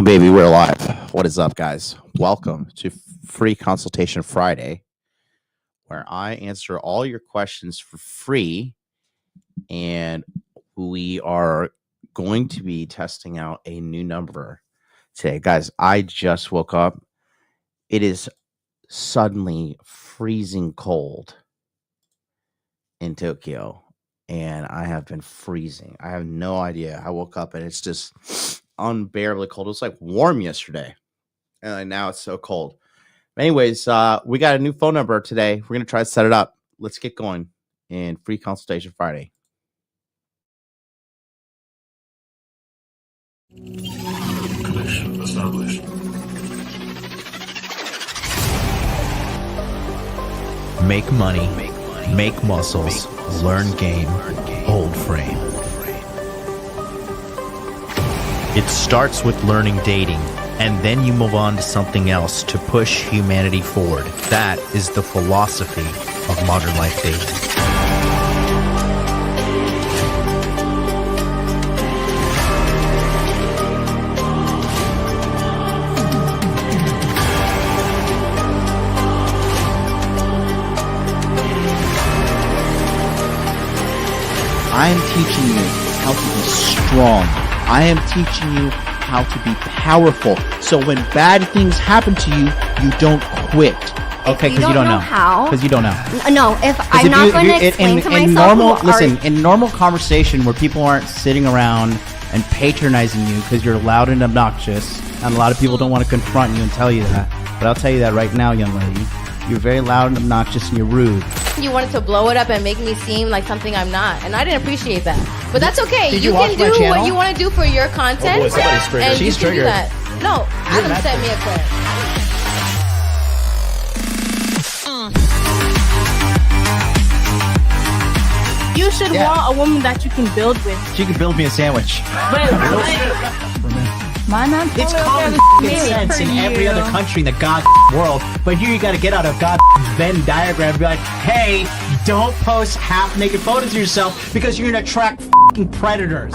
Oh, baby, we're live. What is up, guys? Welcome to Free Consultation Friday, where I answer all your questions for free. And we are going to be testing out a new number today. Guys, I just woke up. It is suddenly freezing cold in Tokyo, and I have been freezing. I have no idea. I woke up and it's just unbearably cold. It was like warm yesterday, and now it's so cold. Anyways, we got a new phone number today. We're going to try to set it up. Let's get going in Free Consultation Friday. Connection established. Make money, make muscles, learn game, hold frame. It starts with learning dating, and then you move on to something else to push humanity forward. That is the philosophy of modern life dating. I am teaching you how to be strong. I am teaching you how to be powerful. So when bad things happen to you, you don't quit. Okay, because you don't know how. Because you don't know. No, if I'm not going to explain to myself. In normal conversation where people aren't sitting around and patronizing you because you're loud and obnoxious, and a lot of people don't want to confront you and tell you that. But I'll tell you that right now, young lady. You're very loud and obnoxious and you're rude. You wanted to blow it up and make me seem like something I'm not, and I didn't appreciate that. But that's okay. You can do what you want to do for your content. Oh boy, somebody's triggered. And She's you can do triggered. that. No, Adam sent me a clip. You should want a woman that you can build with. She can build me a sandwich. It's common sense in every other country in the world, but here you got to get out of Venn diagram and be like, hey, don't post half-naked photos of yourself because you're going to attract predators.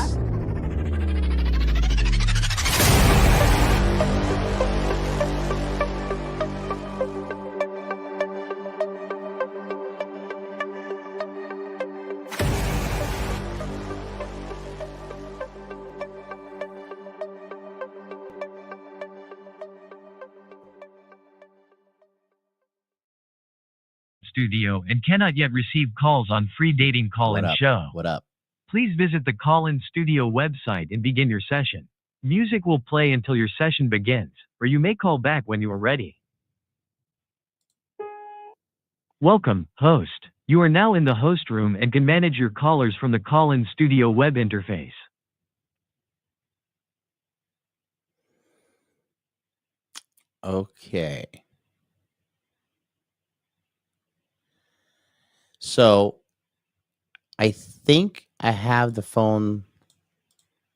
Studio and cannot yet receive calls on free dating call-in show. What up? Please visit the call-in studio website and begin your session. Music will play until your session begins, or you may call back when you are ready. Welcome, host. You are now in the host room and can manage your callers from the call-in studio web interface. Okay. So I think I have the phone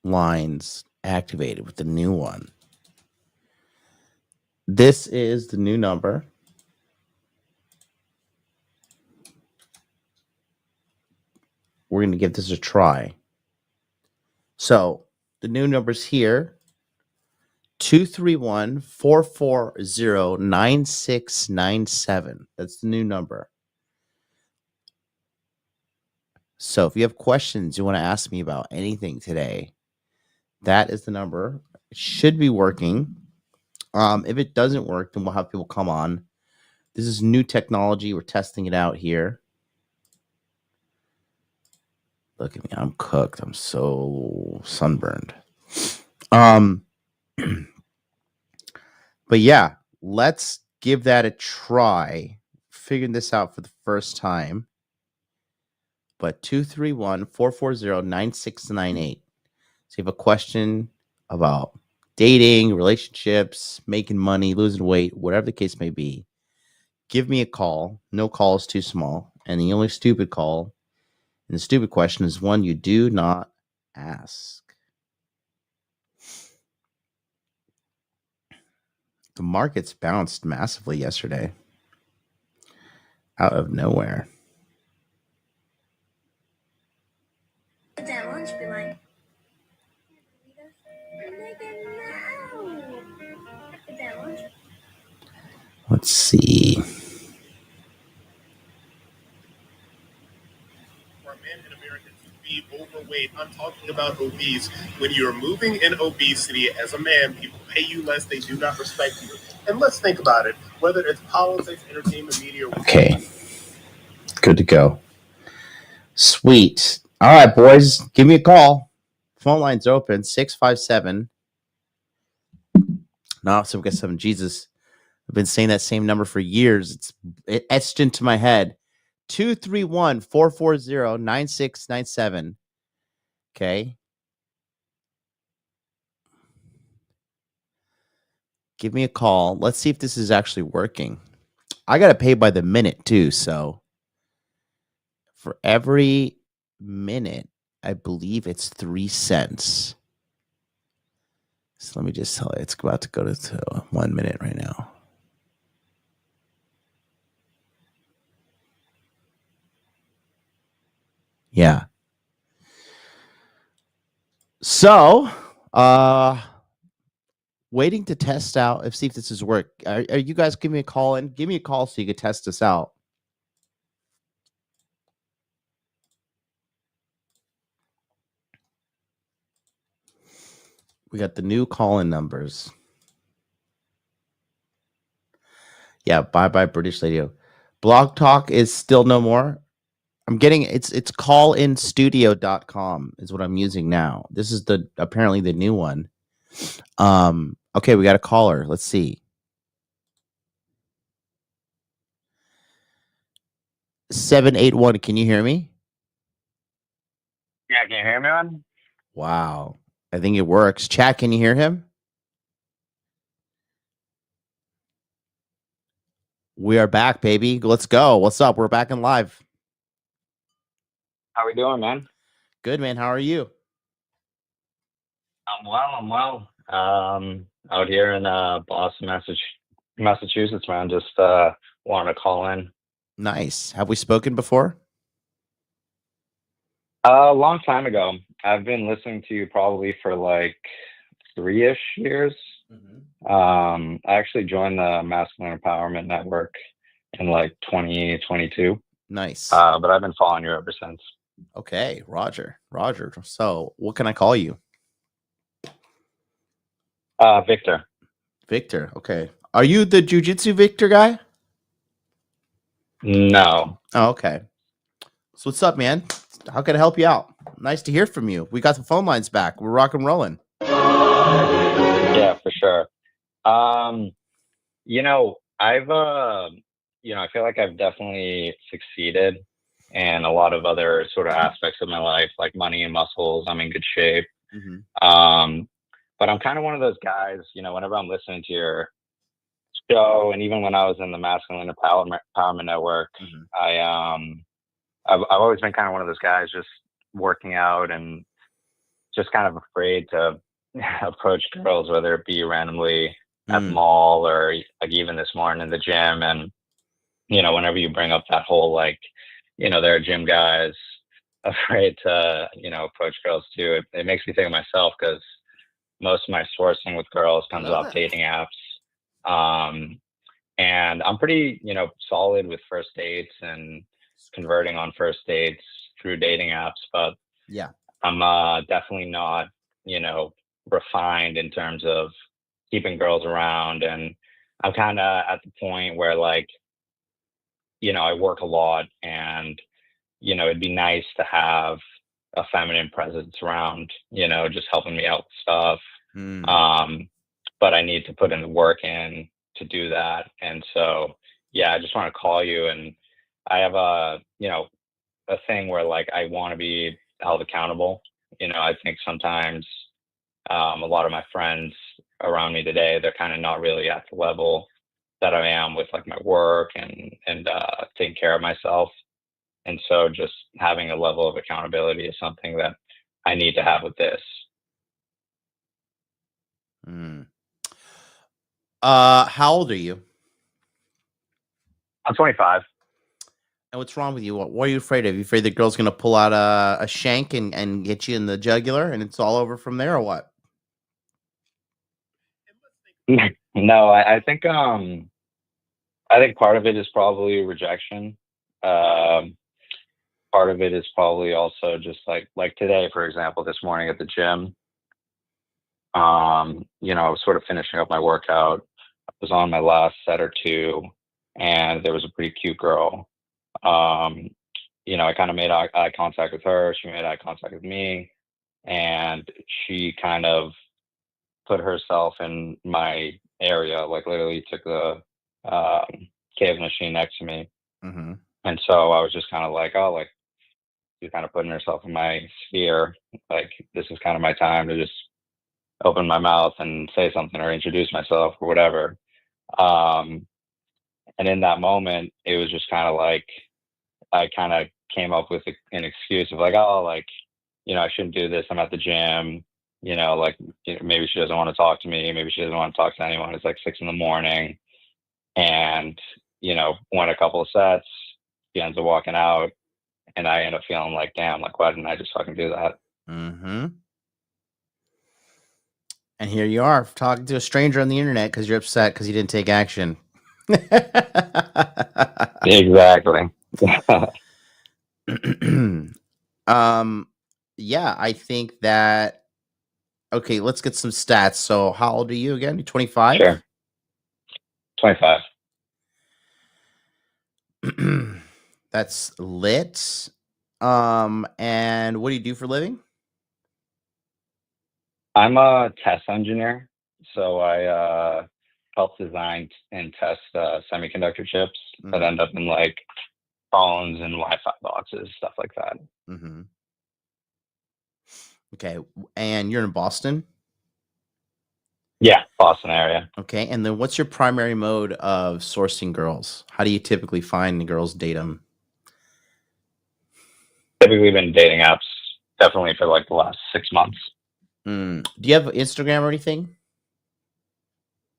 lines activated with the new one. This is the new number. We're going to give this a try. So the new number's here. 231-440-9697. That's the new number. So if you have questions you want to ask me about anything today, that is the number. It should be working. If it doesn't work, then we'll have people come on. This is new technology. We're testing it out here. Look at me. I'm cooked. I'm so sunburned. But yeah, let's give that a try. Figuring this out for the first time. But 231-440-9698. So if you have a question about dating, relationships, making money, losing weight, whatever the case may be, give me a call. No call is too small. And the only stupid call and the stupid question is one you do not ask. The markets bounced massively yesterday. Out of nowhere. That lunch be like, Let's see. For a man in America to be overweight, I'm talking about obese. When you're moving in obesity as a man, people pay you less, they do not respect you. And let's think about it, whether it's politics, entertainment, media, or Okay. Good to go. Sweet. All right, boys. Give me a call. Phone line's open. 657. No, 7. Jesus. I've been saying that same number for years. It's etched into my head. 231-440-9697. Okay. Give me a call. Let's see if this is actually working. I got to pay by the minute too. So for every minute, I believe it's 3 cents. So let me just tell you, it's about to go to 1 minute right now. Yeah. So, waiting to test out see if this is work. Are you guys giving me a call in? Give me a call so you can test this out. We got the new call-in numbers. Yeah, bye British Radio. Blog Talk is still no more. I'm getting it's callinstudio.com is what I'm using now. This is apparently the new one. Okay, we got a caller. Let's see. 781. Can you hear me? Yeah, can you hear me, man? Wow. I think it works. Chat, can you hear him? We are back, baby. Let's go. What's up? We're back and live. How we doing, man? Good, man. How are you? I'm well. Out here in Boston, Massachusetts, man. Just wanted to call in. Nice. Have we spoken before? A long time ago. I've been listening to you probably for like 3-ish years. I actually joined the Masculine Empowerment Network in like 2022. Nice. But I've been following you ever since. Okay, Roger. So, what can I call you? Victor. Victor. Okay. Are you the jiu-jitsu Victor guy? No. Oh, okay. So what's up, man? How can I help you out? Nice to hear from you. We got the phone lines back. We're rock and rolling. Yeah, for sure. I've I feel like I've definitely succeeded in a lot of other sort of aspects of my life, like money and muscles. I'm in good shape. But I'm kind of one of those guys, whenever I'm listening to your show, and even when I was in the Masculine Empowerment Network, I've always been kind of one of those guys just working out and just kind of afraid to approach girls, whether it be randomly at the mall or like even this morning in the gym. And, whenever you bring up that whole, like, there are gym guys afraid to, approach girls too. It makes me think of myself because most of my sourcing with girls comes off dating apps. And I'm pretty, solid with first dates and converting on first dates through dating apps, but yeah, I'm definitely not, refined in terms of keeping girls around. And I'm kind of at the point where, like, I work a lot and, it'd be nice to have a feminine presence around, just helping me out with stuff. But I need to put in the work in to do that. And so, yeah, I just want to call you, and I have a thing where, like, I want to be held accountable. I think sometimes a lot of my friends around me today, they're kind of not really at the level that I am with, like, my work and taking care of myself. And so just having a level of accountability is something that I need to have with this. How old are you? I'm 25. And what's wrong with you? What are you afraid of? You afraid the girl's going to pull out a shank and get you in the jugular and it's all over from there, or what? No, I think I think part of it is probably rejection. Part of it is probably also just like today, for example, this morning at the gym. You know, I was sort of finishing up my workout. I was on my last set or two, and there was a pretty cute girl. You know, I kind of made eye contact with her. She made eye contact with me, and she kind of put herself in my area, like literally took the cave machine next to me. Mm-hmm. And so I was just kind of like, oh, like she's kind of putting herself in my sphere. Like this is kind of my time to just open my mouth and say something or introduce myself or whatever. And in that moment, it was just kind of like I kind of came up with an excuse of like, oh, like, you know, I shouldn't do this. I'm at the gym. You know, like maybe she doesn't want to talk to me. Maybe she doesn't want to talk to anyone. It's like 6 a.m. And, you know, won a couple of sets. She ends up walking out. And I end up feeling like, damn, like, why didn't I just fucking do that? Mm-hmm. And here you are talking to a stranger on the internet because you're upset because you didn't take action. Exactly. Yeah, I think that. Okay, let's get some stats. So, how old are you again? You're 25? Sure. 25. That's lit. And what do you do for a living? I'm a test engineer, so I help design and test semiconductor chips that end up in like phones and Wi-Fi boxes, stuff like that. Mm-hmm. Okay, and you're in Boston? Yeah, Boston area. Okay, and then what's your primary mode of sourcing girls? How do you typically find the girls, date them? Typically been dating apps, definitely for like the last 6 months. Do you have Instagram or anything?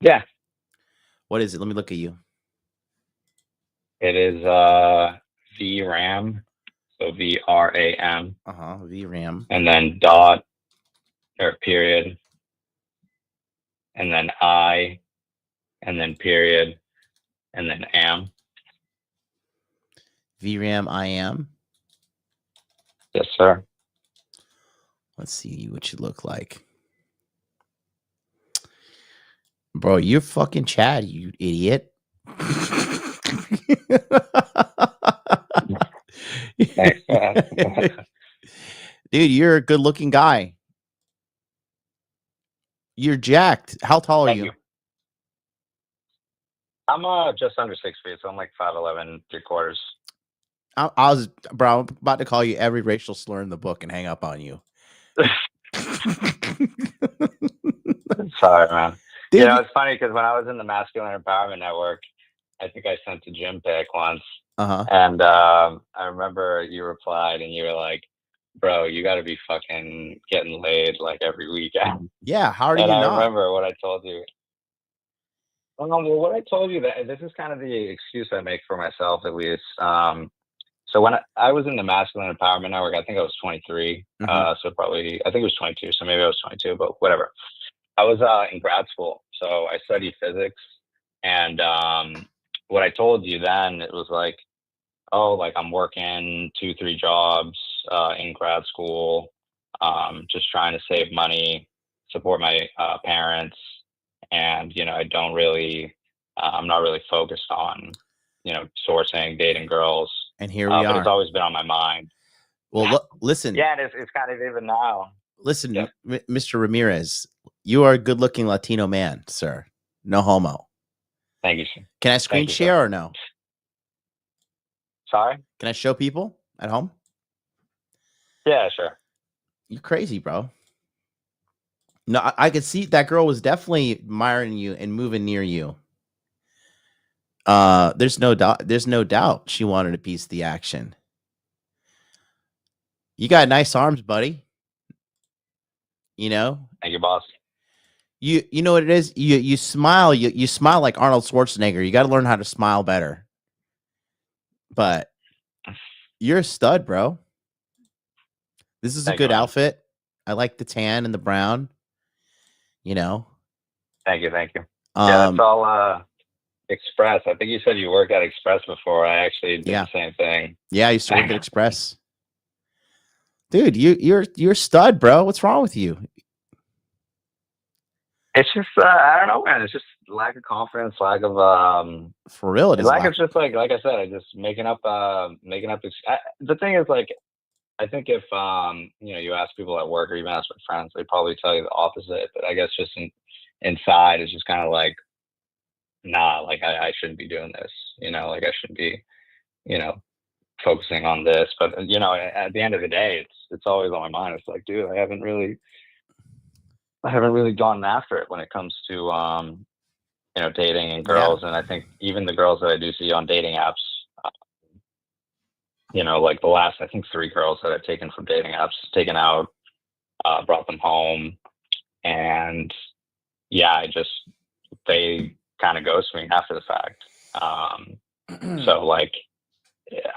Yeah. What is it? Let me look at you. It is VRAM, so VRAM. VRAM. And then dot or period. And then I, and then period, and then am. VRAM I am. Yes, sir. Let's see what you look like. Bro, you're fucking Chad, you idiot. Dude, you're a good looking guy. You're jacked. How tall are you? I'm just under 6 feet, so I'm like 5'11", 3/4. I was, bro, I'm about to call you every racial slur in the book and hang up on you. Sorry, man. Dude, you know, it's funny because when I was in the Masculine Empowerment Network, I think I sent a gym pic once. And I remember you replied and you were like, bro, you got to be fucking getting laid like every weekend. Yeah, how do you not? I remember what I told you. Well, what I told you, that this is kind of the excuse I make for myself, at least. So when I was in the Masculine Empowerment Network, I think I was 23. So probably, I think it was 22. So maybe I was 22, but whatever. I was in grad school. So I studied physics. And what I told you then, it was like, oh, like I'm working 2-3 jobs in grad school, just trying to save money, support my parents. And, you know, I don't really, I'm not really focused on, you know, sourcing, dating girls. And here we are. But it's always been on my mind. Well, listen. Yeah, it's kind of even now. Listen, yeah. Mr. Ramirez, you are a good-looking Latino man, sir. No homo. Thank you, sir. Can I screen share or no? Sorry? Can I show people at home? Yeah, sure. You're crazy, bro. No, I could see that girl was definitely admiring you and moving near you. There's no doubt she wanted a piece of the action. You got nice arms, buddy. You know? Thank you, boss. You know what it is? You smile, you smile like Arnold Schwarzenegger. You got to learn how to smile better. But you're a stud, bro. This is a good outfit. I like the tan and the brown. You know. Thank you. Yeah, that's all. Express. I think you said you worked at Express before. I actually did Yeah. the same thing. Yeah, I used to work at Express. Dude, you're a stud, bro. What's wrong with you? It's just I don't know, man. It's just lack of confidence, lack of For real, it is lack of just like I said, I just making up. The thing is, like, I think if you ask people at work or even ask my friends, they probably tell you the opposite. But I guess just inside it's just kind of like, nah, like I shouldn't be doing this. Like I shouldn't be, focusing on this. But at the end of the day, it's always on my mind. It's like, dude, I haven't really gone after it when it comes to dating and girls. And I think even the girls that I do see on dating apps, like the last, I think 3 girls that I've taken from dating apps, taken out, brought them home, and yeah, they kind of ghost me after the fact. So like,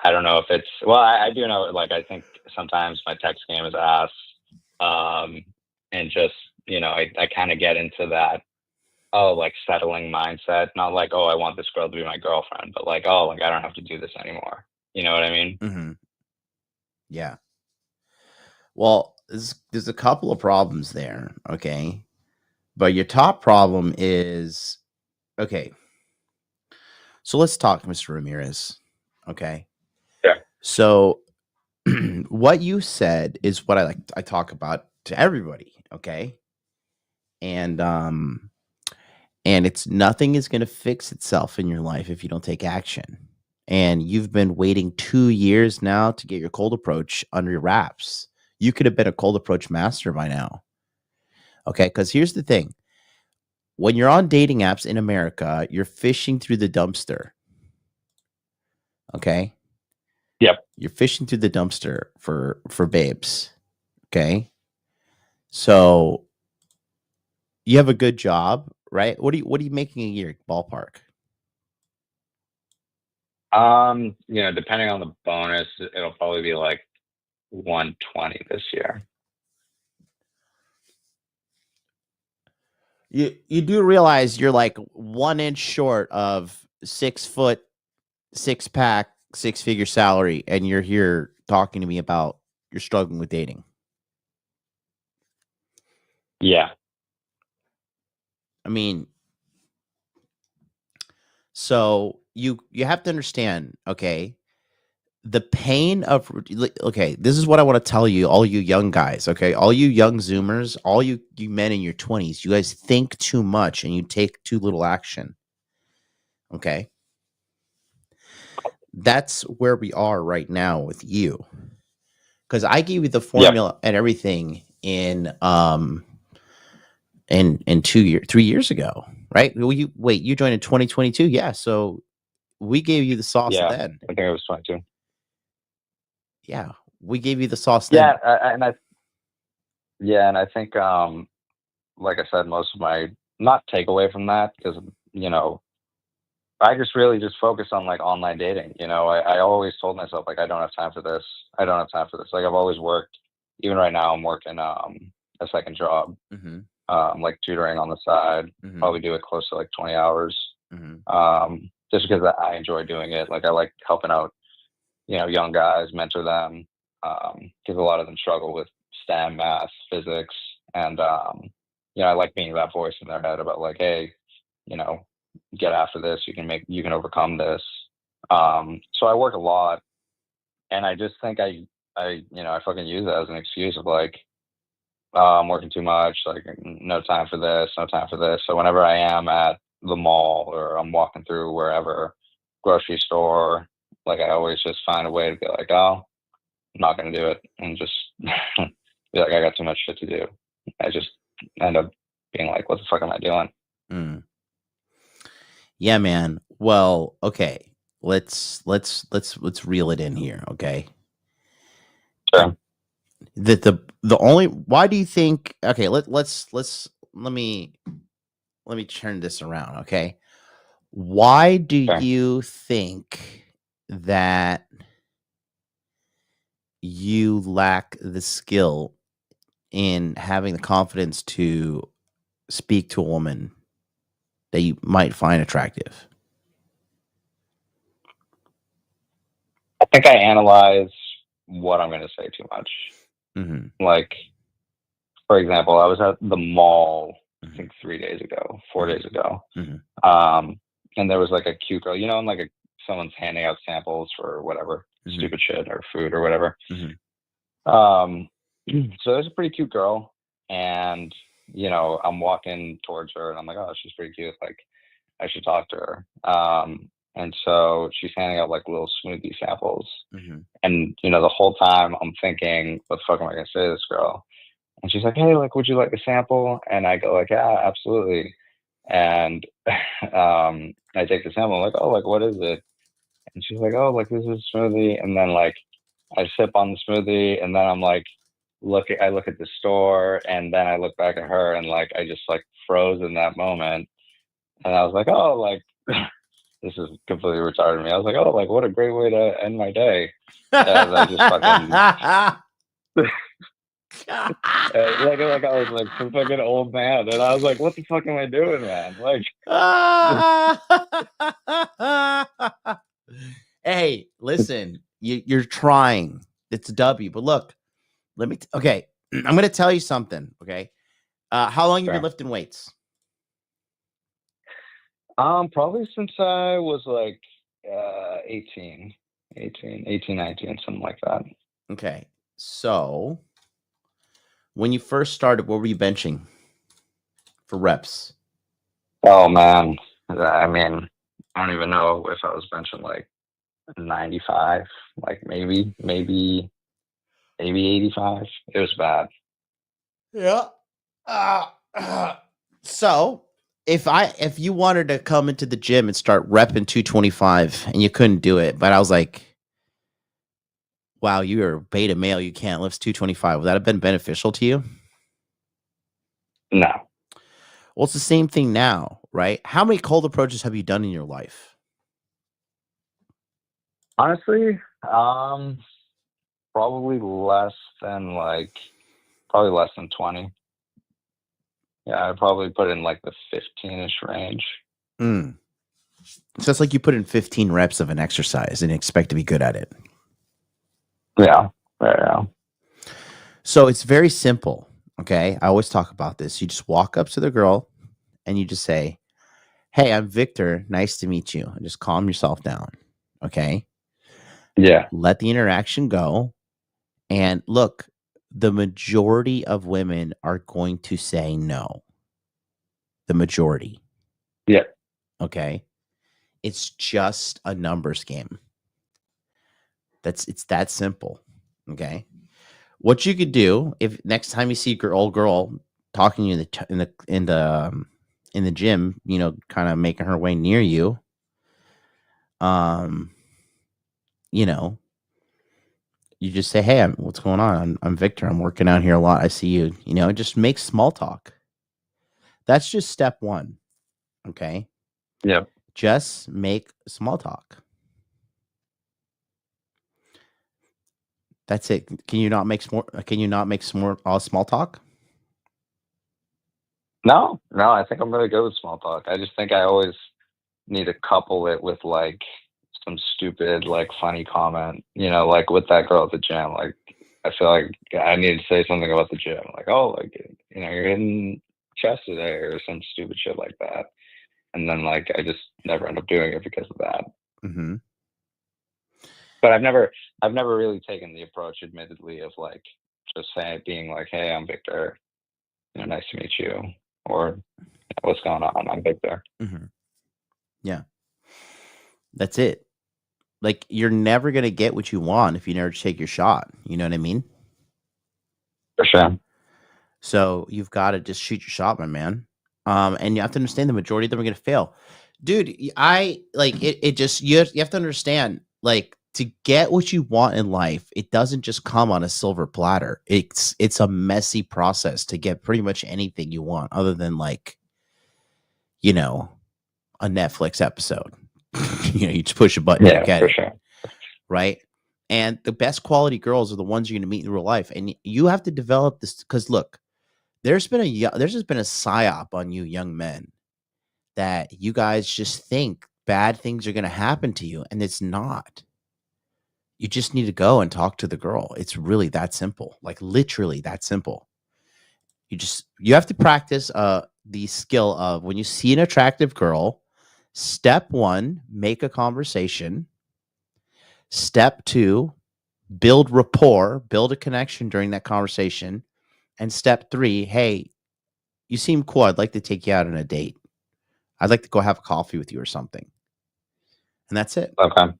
I don't know if it's, well, I do know, like, I think sometimes my text game is ass, and just, I kind of get into that, like settling mindset, not like, I want this girl to be my girlfriend, but like, like I don't have to do this anymore. You know what I mean? Mm-hmm. Yeah. Well, there's a couple of problems there, okay? But your top problem is, okay. So let's talk, Mr. Ramirez, okay? Yeah. So what you said is what I talk about to everybody, okay? And it's nothing is going to fix itself in your life if you don't take action. And you've been waiting 2 years now to get your cold approach under your wraps. You could have been a cold approach master by now. Okay, because here's the thing. When you're on dating apps in America, you're fishing through the dumpster. Okay? Yep. You're fishing through the dumpster for babes. Okay? So you have a good job, right? What are you making a year, ballpark? Depending on the bonus, it'll probably be like 120 this year. You do realize you're like 1 inch short of 6 foot, 6-pack, 6-figure salary, and you're here talking to me about you're struggling with dating. Yeah. I mean, so you have to understand, okay, the pain of, okay, this is what I want to tell you, all you young guys, okay, all you young Zoomers, all you men in your 20s, you guys think too much and you take too little action, okay? That's where we are right now with you, because I gave you the formula and everything in 3 years ago, right? Well, you joined in 2022, yeah. So we gave you the sauce then. I think it was 22. Yeah, we gave you the sauce then. Yeah, and I think, like I said, most of my not takeaway from that, because I just really just focus on like online dating. I always told myself like I don't have time for this. I don't have time for this. Like I've always worked. Even right now, I'm working a second job, like tutoring on the side. Probably do it close to like 20 hours. Just because I enjoy doing it. Like I like helping out, young guys, mentor them. Because a lot of them struggle with STEM, math, physics, and I like being that voice in their head about like, hey, get after this. You can overcome this. So I work a lot, and I just think I fucking use it as an excuse of like, I'm working too much. Like no time for this, no time for this. So whenever I am at the mall or I'm walking through wherever, grocery store, like I always just find a way to be like, oh, I'm not going to do it, and just be like, I got too much shit to do. I just end up being like, what the fuck am I doing? Yeah, man. Well, okay. Let's reel it in here, okay? Sure. The only, why do you think, okay, let me turn this around, okay? Why do you think that you lack the skill in having the confidence to speak to a woman that you might find attractive? think I analyze what I'm going to say too much. Mm-hmm. Like, for example, I was at the mall, I Mm-hmm. think 4 days ago. Mm-hmm. And there was like a cute girl, you know, and like someone's handing out samples for whatever, Mm-hmm. stupid shit or food or whatever. Mm-hmm. So there's a pretty cute girl, and you know, I'm walking towards her, and I'm like, oh, she's pretty cute. Like, I should talk to her. And so she's handing out like little smoothie samples, Mm-hmm. and you know, the whole time I'm thinking, what the fuck am I gonna say to this girl? And she's like, hey, like, would you like a sample? And I go like, yeah, absolutely. And I take the sample. I'm like, oh, like, what is it? And she's like, oh, like, this is a smoothie. And then like I sip on the smoothie, and then I'm like, I look at the store, and then I look back at her, and like I just like froze in that moment. And I was like, oh, like this is completely retarded me. I was like, oh, like what a great way to end my day. And I just fucking like I was like some fucking old man, and I was like, what the fuck am I doing, man? Like, hey, listen, you're trying. It's a W, but look, let me. Okay, I'm gonna tell you something. Okay, how long have you been lifting weights? Probably since I was like 18, 19, something like that. Okay, so when you first started, what were you benching for reps? Oh man, I mean, I don't even know if I was benching like 95, like maybe 85. It was bad. Yeah. So if you wanted to come into the gym and start repping 225 and you couldn't do it, but I was like, wow, you're a beta male, you can't lift 225. Would that have been beneficial to you? No. Well, it's the same thing now, right? How many cold approaches have you done in your life? Honestly, probably less than 20. Yeah, I'd probably put in like the 15-ish range. So it's like you put in 15 reps of an exercise and expect to be good at it. Yeah. So it's very simple. Okay. I always talk about this. You just walk up to the girl and you just say, hey, I'm Victor. Nice to meet you. And just calm yourself down. Okay. Yeah. Let the interaction go. And look, the majority of women are going to say no. The majority. Yeah. Okay. It's just a numbers game. It's that simple. Okay. What you could do if next time you see your old girl talking to you in the gym, you know, kind of making her way near you, you know, you just say, hey, what's going on? I'm Victor. I'm working out here a lot. I see you, you know, just make small talk. That's just step one. Okay. Yeah. Just make small talk. That's it. Can you not make small talk? No, I think I'm really good with small talk. I just think I always need to couple it with like some stupid, like funny comment, you know, like with that girl at the gym. Like, I feel like I need to say something about the gym. Like, oh, like, you know, you're hitting chest today or some stupid shit like that. And then like, I just never end up doing it because of that. Mm-hmm. But I've never really taken the approach, admittedly, of like just being like, hey, I'm Victor, you know, nice to meet you, or what's going on? I'm Victor. Mm-hmm. Yeah. That's it. Like, you're never going to get what you want if you never take your shot. You know what I mean? For sure. So you've got to just shoot your shot, my man. And you have to understand the majority of them are going to fail. Dude, I like it just, you have to understand, like, to get what you want in life, it doesn't just come on a silver platter. It's a messy process to get pretty much anything you want, other than, like, you know, a Netflix episode. You know, you just push a button and get it. Sure. Right? And the best quality girls are the ones you're going to meet in real life. And you have to develop this, because look, there's just been a psyop on you young men that you guys just think bad things are going to happen to you, and it's not. You just need to go and talk to the girl. It's really that simple. Like literally that simple. You have to practice the skill of when you see an attractive girl, step 1, make a conversation. Step 2, build rapport, build a connection during that conversation. And step 3, hey, you seem cool. I'd like to take you out on a date. I'd like to go have a coffee with you or something. And that's it. Okay.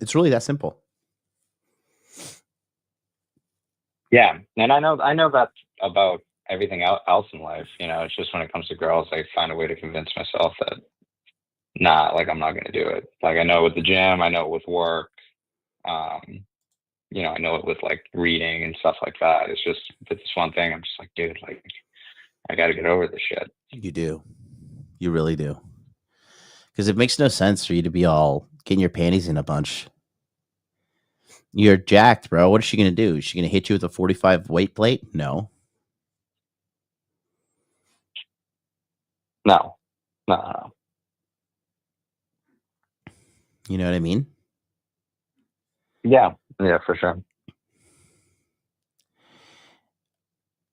It's really that simple. Yeah, and I know that about everything else in life. You know, it's just when it comes to girls, I find a way to convince myself that nah, like I'm not gonna do it. Like I know it with the gym, I know it with work. You know, I know it with like reading and stuff like that. It's just this one thing. I'm just like, dude, like I got to get over this shit. You do. You really do. Because it makes no sense for you to be all getting your panties in a bunch. You're jacked, bro. What is she going to do? Is she going to hit you with a 45 weight plate? No. No. No. You know what I mean? Yeah. Yeah, for sure.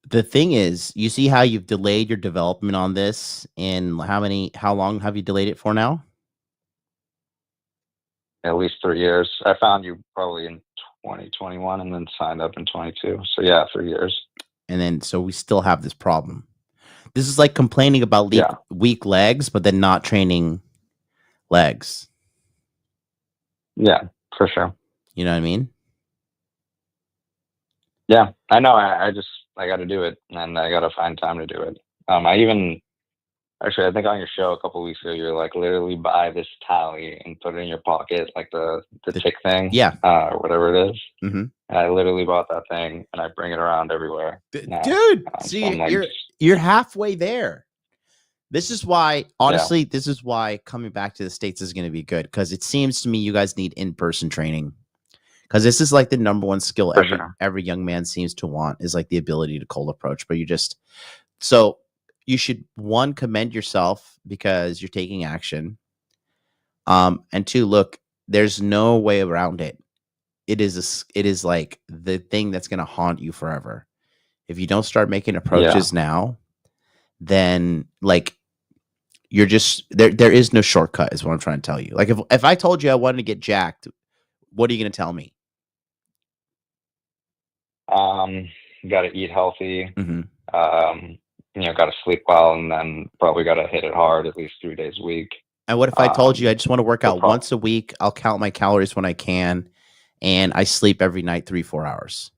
The thing is, you see how you've delayed your development on this, and how long have you delayed it for now? At least 3 years. I found you probably in 2021 and then signed up in 22. So yeah, 3 years. And then, so we still have this problem. This is like complaining about weak legs, but then not training legs. Yeah, for sure. You know what I mean? Yeah, I know. I got to do it, and I got to find time to do it. I think on your show a couple of weeks ago, you're like, literally buy this tally and put it in your pocket, like the tick thing, or whatever it is. Mm-hmm. And I literally bought that thing, and I bring it around everywhere. Now. Dude, see, so you're halfway there. This is why, honestly, this is why coming back to the States is going to be good, because it seems to me you guys need in-person training. Because this is like the number one skill every young man seems to want, is like the ability to cold approach. But so you should, 1, commend yourself because you're taking action. And 2, look, there's no way around it. It is like the thing that's going to haunt you forever. If you don't start making approaches now, then like you're just there is no shortcut, is what I'm trying to tell you. Like if I told you I wanted to get jacked, what are you going to tell me? You got to eat healthy. Mm-hmm. Got to sleep well, and then probably got to hit it hard at least 3 days a week. And what if I told you I just want to work out once a week? I'll count my calories when I can, and I sleep every night 3-4 hours.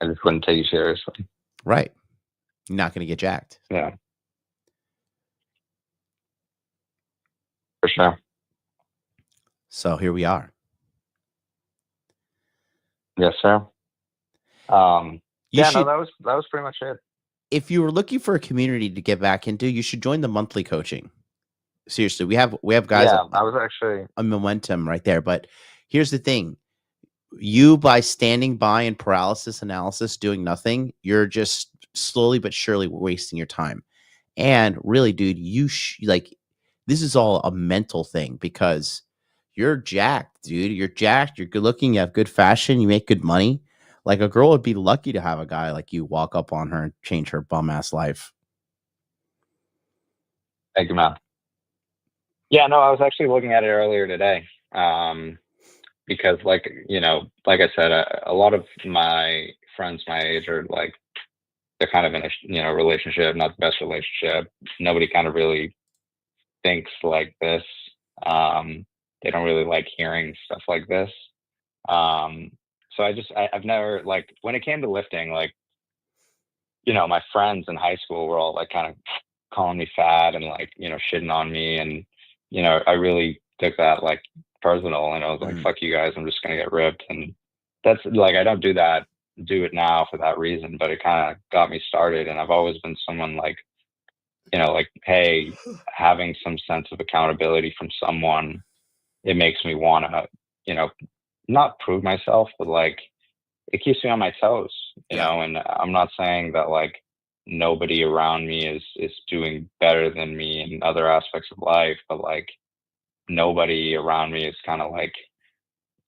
I just wouldn't take you seriously. Right. You're not going to get jacked. Yeah. For sure. So here we are. Yes, sir. No, that was pretty much it. If you were looking for a community to get back into, you should join the monthly coaching. Seriously, we have guys. Yeah, I was actually a momentum right there. But here's the thing: you, by standing by in paralysis analysis, doing nothing, you're just slowly but surely wasting your time. And really, dude, this is all a mental thing, because you're jacked, dude. You're jacked. You're good looking. You have good fashion. You make good money. Like, a girl would be lucky to have a guy like you walk up on her and change her bum ass life. Thank you, man. Yeah, no, I was actually looking at it earlier today. Because like I said, a lot of my friends my age are like, they're kind of in a, relationship, not the best relationship. Nobody kind of really thinks like this. They don't really like hearing stuff like this. So I've never, like, when it came to lifting, like, my friends in high school were all like kind of calling me fat and like, shitting on me. And, I really took that like personal, and I was like, fuck you guys, I'm just going to get ripped. And that's like, I don't do it now for that reason, but it kind of got me started. And I've always been someone like, like, hey, having some sense of accountability from someone, it makes me want to, not prove myself, but like, it keeps me on my toes, you know. And I'm not saying that like nobody around me is doing better than me in other aspects of life, but like nobody around me is kind of like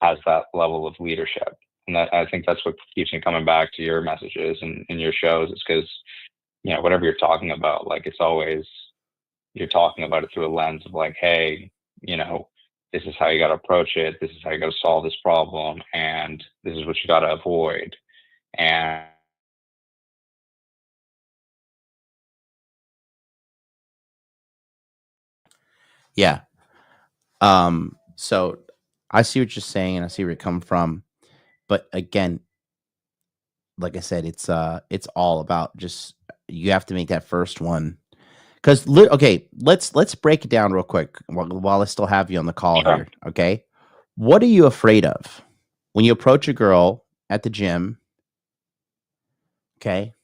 has that level of leadership. And that, I think that's what keeps me coming back to your messages and your shows, is because, you know, whatever you're talking about, like, it's always, you're talking about it through a lens of like, hey, you know, this is how you got to approach it. This is how you got to solve this problem. And this is what you got to avoid. And Yeah. So I see what you're saying and I see where you're coming from. But again, like I said, it's all about just, you have to make that first one. Because okay, let's break it down real quick while I still have you on the call Sure. here. Okay, what are you afraid of when you approach a girl at the gym? Okay,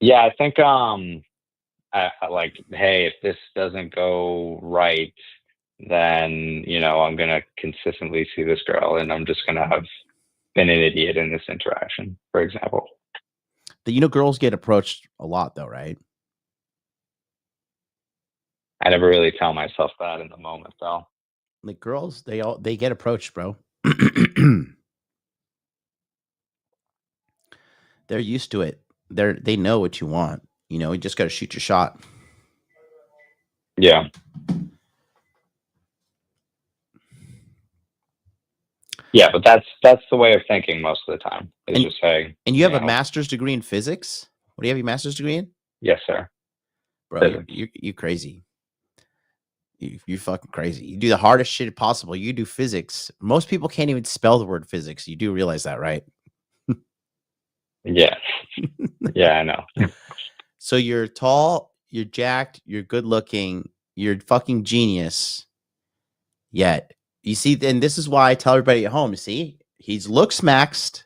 yeah, I think I like, hey, if this doesn't go right, then, you know, I'm gonna consistently see this girl, and I'm just gonna have been an idiot in this interaction, for example. you know, girls get approached a lot, though, right? I never really tell myself that in the moment, though. Like girls, they get approached, bro. They're used to it. They know what you want. You know, you just got to shoot your shot. Yeah. Yeah, but that's the way of thinking most of the time. Is just say. And you have a know, master's degree in physics? What do you have your master's degree in? Yes, sir. Bro, you crazy. You fucking crazy. You do the hardest shit possible. You do physics. Most people can't even spell the word physics. You do realize that, right? Yeah. Yeah, I know. So you're tall, you're jacked, you're good looking, you're fucking genius. Yet, you see, and this is why I tell everybody at home, you see, he's looks maxed.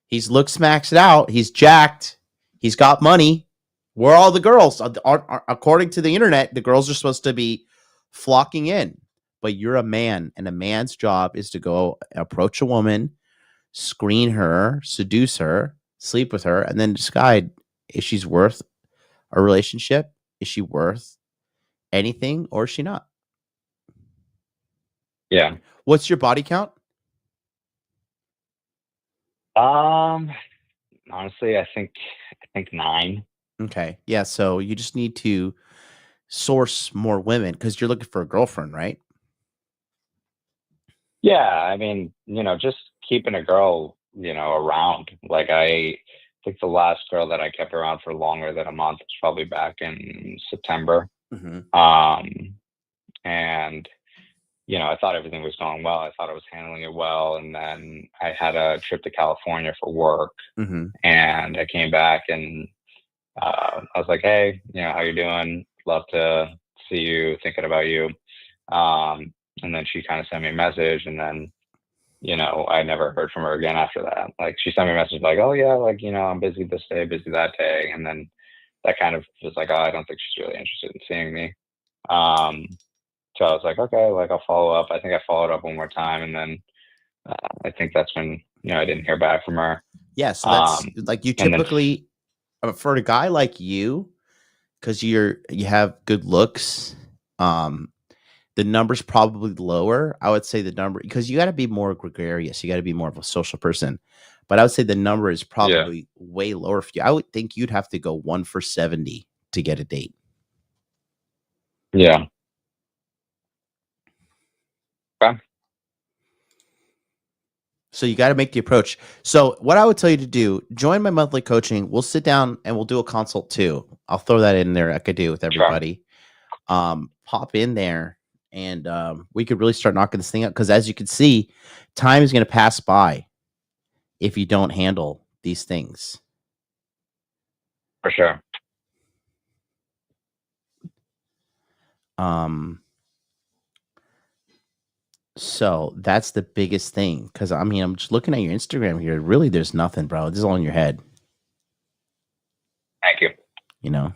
He's looks maxed out. He's jacked. He's got money. Where are all the girls? According to the internet, the girls are supposed to be flocking in. But you're a man, and a man's job is to go approach a woman, screen her, seduce her, sleep with her, and then decide if she's worth a relationship. Is she worth anything, or is she not? Yeah. What's your body count? Honestly, I think 9. Okay. Yeah. So you just need to source more women because you're looking for a girlfriend, right? Yeah, I mean, you know, just keeping a girl, you know, around. Like, I think the last girl that I kept around for longer than a month was probably back in September. Mm-hmm. And you know, I thought everything was going well. I thought I was handling it well. And then I had a trip to California for work. Mm-hmm. And I came back and I was like, hey, you know, how you doing? Love to see you, thinking about you. And then she kind of sent me a message, and then, you know, I never heard from her again after that. Like, she sent me a message like, oh yeah, like, you know, I'm busy this day, busy that day. And then that kind of was like, oh, I don't think she's really interested in seeing me. So I was like, okay, like, I'll follow up. I think I followed up one more time, and then I think that's when, you know, I didn't hear back from her. Yeah, so that's like, you typically, for a guy like you, because you have good looks, the number's probably lower. I would say the number, because you got to be more gregarious. You got to be more of a social person. But I would say the number is probably way lower for you. I would think you'd have to go 1 for 70 to get a date. Yeah. Okay. So you got to make the approach. So what I would tell you to do, join my monthly coaching. We'll sit down and we'll do a consult too. I'll throw that in there. I could do with everybody. Sure. Pop in there, and we could really start knocking this thing out. Because as you can see, time is going to pass by if you don't handle these things. For sure. So that's the biggest thing. Because I mean, I'm just looking at your Instagram here. Really, there's nothing, bro. This is all in your head. Thank you. You know.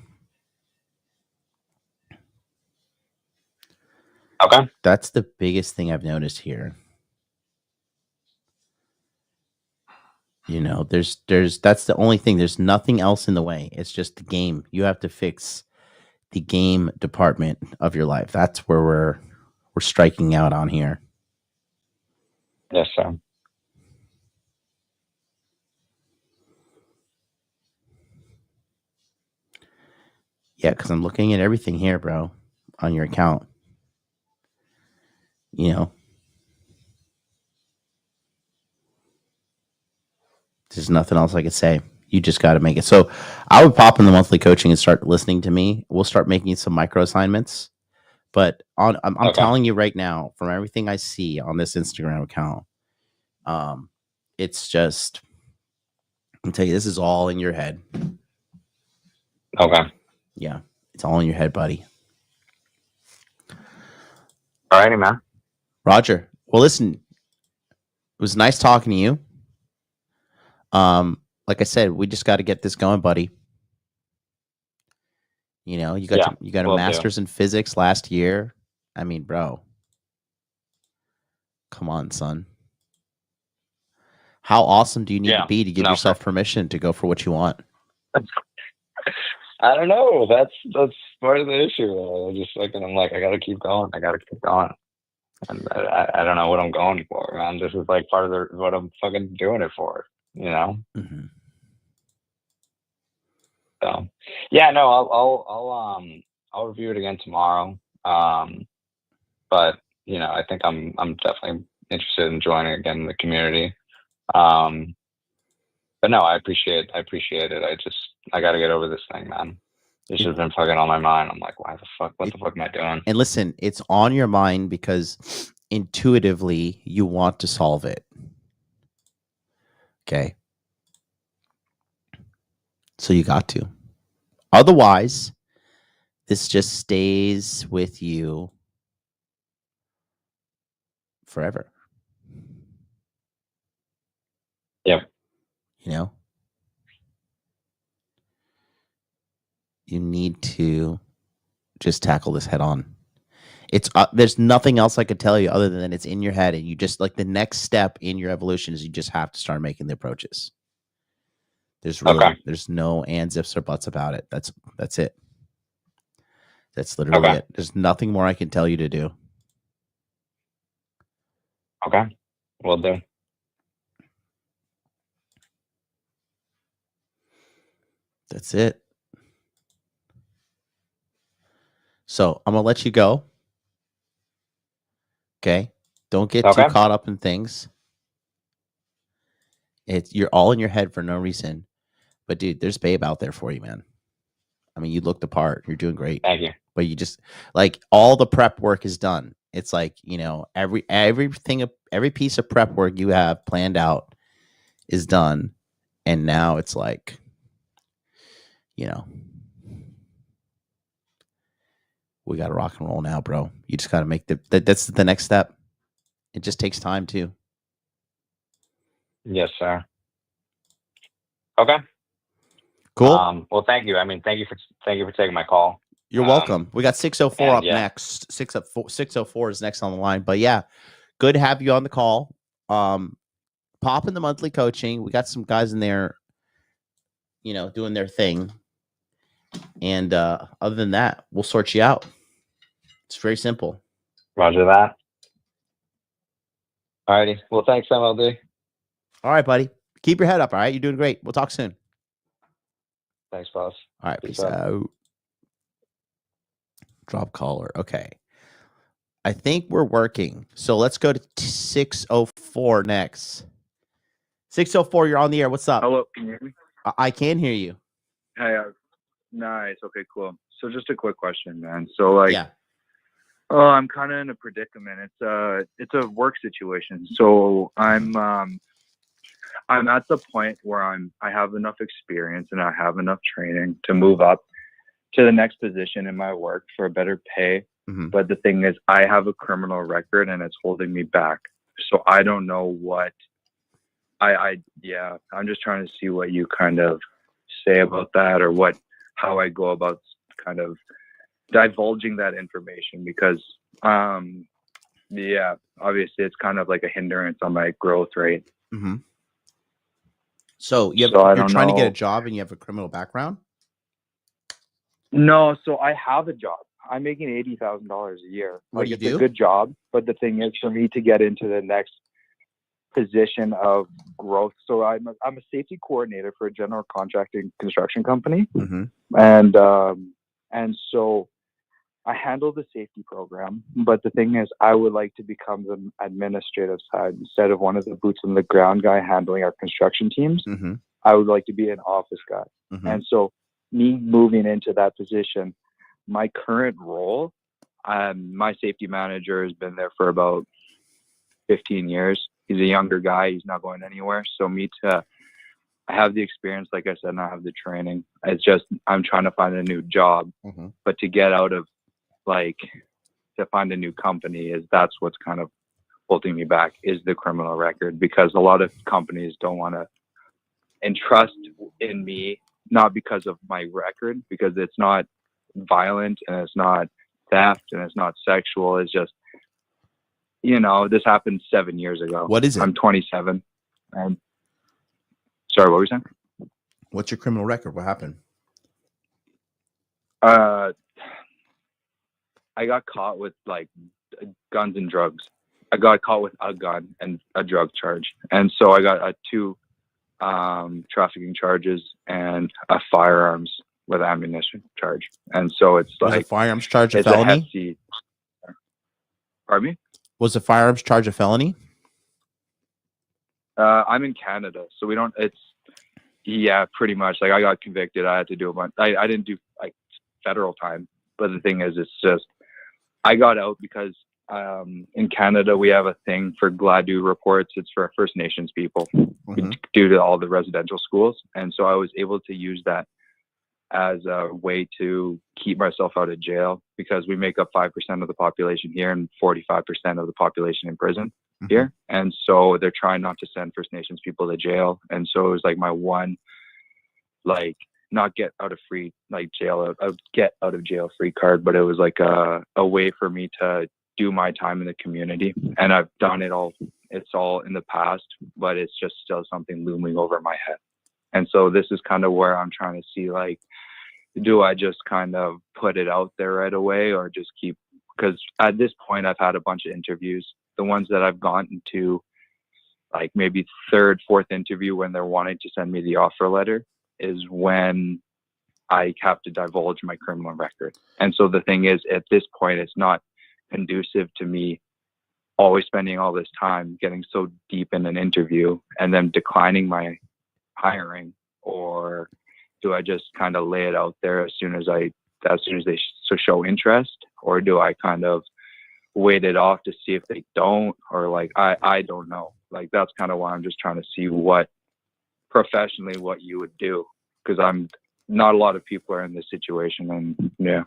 Okay. That's the biggest thing I've noticed here. You know, there's that's the only thing. There's nothing else in the way. It's just the game. You have to fix the game department of your life. That's where we're striking out on here. Yes, sir. Yeah, because I'm looking at everything here, bro, on your account. You know, there's nothing else I could say. You just got to make it. So I would pop in the monthly coaching and start listening to me. We'll start making some micro assignments. But I'm Okay. telling you right now, from everything I see on this Instagram account, it's just, I'll tell you, this is all in your head. Okay. Yeah, it's all in your head, buddy. All righty, man. Roger. Well, listen, it was nice talking to you. Like I said, we just got to get this going, buddy. You know, you got a master's in physics last year. I mean, bro, come on, son. How awesome do you need to be to give yourself permission to go for what you want? I don't know. That's part of the issue. I'm like, I gotta keep going. And I don't know what I'm going for, man. This is like part of what I'm fucking doing it for, you know? Mm-hmm. So yeah, no, I'll review it again tomorrow. But you know, I think I'm definitely interested in joining again in the community. But no, I appreciate it. I got to get over this thing, man. This has been fucking on my mind. I'm like, what the fuck am I doing? And listen, it's on your mind because intuitively you want to solve it. Okay. So you got to. Otherwise, this just stays with you forever. Yep. You know? You need to just tackle this head on. It's there's nothing else I could tell you other than it's in your head, and you just like the next step in your evolution is you just have to start making the approaches. There's there's no ands, ifs, or buts about it. That's it. That's literally it. There's nothing more I can tell you to do. Okay. Will do. That's it. So I'm gonna let you go. Okay. Don't get too caught up in things. You're all in your head for no reason. But dude, there's babe out there for you, man. I mean, you look the part. You're doing great. Thank you. But you just like all the prep work is done. It's like, you know, every piece of prep work you have planned out is done. And now it's like, you know, we got to rock and roll now, bro. You just got to make that's the next step. It just takes time too. Yes, sir. Okay. Cool. Well, thank you. I mean, thank you for taking my call. You're welcome. We got 604 up next. 604 is next on the line. But yeah, good to have you on the call. Pop in the monthly coaching. We got some guys in there, you know, doing their thing. And other than that, we'll sort you out. It's very simple. Roger that. All righty. Well, thanks, MLD. All right, buddy. Keep your head up, all right? You're doing great. We'll talk soon. Thanks, boss. All right, peace out. Drop caller. Okay. I think we're working. So let's go to 604 next. 604, you're on the air. What's up? Hello, can you hear me? I can hear you. Hey, nice. Okay, cool. So just a quick question, man. So like, I'm kind of in a predicament. It's a work situation. So I'm at the point where I have enough experience and I have enough training to move up to the next position in my work for a better pay. Mm-hmm. But the thing is, I have a criminal record and it's holding me back. So I don't know what I'm just trying to see what you kind of say about that, or how I go about kind of divulging that information, because obviously it's kind of like a hindrance on my growth rate. Mm-hmm. So you're trying to get a job and you have a criminal background? No, so I have a job. I'm making $80,000 a year. What do you it's do? a good job, but the thing is, for me to get into the next position of growth, so I'm a safety coordinator for a general contracting construction company, Mm-hmm. and so I handle the safety program. But the thing is, I would like to become the administrative side instead of one of the boots on the ground guy handling our construction teams. Mm-hmm. I would like to be an office guy. Mm-hmm. And so me moving into that position, my current role, my safety manager has been there for about 15 years. He's a younger guy. He's not going anywhere. So I have the experience, like I said, and I have the training. It's just, I'm trying to find a new job, Mm-hmm. but to get out of to find a new company that's what's kind of holding me back, is the criminal record, because a lot of companies don't want to entrust in me, not because of my record, because it's not violent and it's not theft and it's not sexual. It's just, this happened 7 years ago. What is it? I'm 27. And sorry, what were you saying? What's your criminal record? What happened? I got caught with guns and drugs. I got caught with a gun and a drug charge, and so I got 2 trafficking charges and a firearms with ammunition charge. And so it's Was a firearms charge a it's felony? a hefty. Pardon me? Was a firearms charge a felony? I'm in Canada, so we don't. Yeah, pretty much. I got convicted. I had to do a bunch. I didn't do federal time, but the thing is, it's just I got out because in Canada we have a thing for GLADU reports. It's for First Nations people due to all the residential schools, and so I was able to use that as a way to keep myself out of jail, because we make up 5% of the population here and 45% of the population in prison here. And so they're trying not to send First Nations people to jail. And so it was my one, not get out of get out of jail free card, but it was a way for me to do my time in the community. And I've done it all. It's all in the past, but it's just still something looming over my head. And so this is kind of where I'm trying to see, do I just kind of put it out there right away, or just keep, because at this point I've had a bunch of interviews. The ones that I've gotten to, maybe 3rd, 4th interview, when they're wanting to send me the offer letter, is when I have to divulge my criminal record. And so the thing is, at this point, it's not conducive to me always spending all this time getting so deep in an interview and then declining my hiring, or do I just kind of lay it out there as soon as they show interest, or do I kind of wait it off to see if they don't, or I don't know. That's kind of why I'm just trying to see what you would do, because I'm not a lot of people are in this situation. And yeah,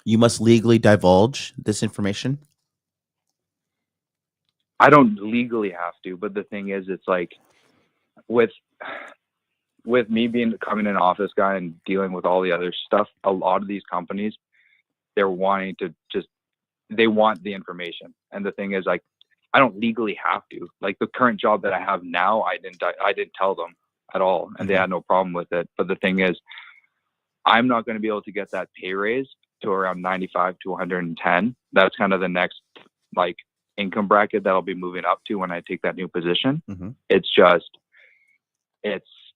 You must legally divulge this information. I don't legally have to, but the thing is, it's with me becoming an office guy and dealing with all the other stuff, a lot of these companies, they're wanting to they want the information. And the thing is, I don't legally have to. The current job that I have now, I didn't tell them at all, and they had no problem with it. But the thing is, I'm not going to be able to get that pay raise to around 95 to 110. That's kind of the next income bracket that I'll be moving up to when I take that new position. It's just,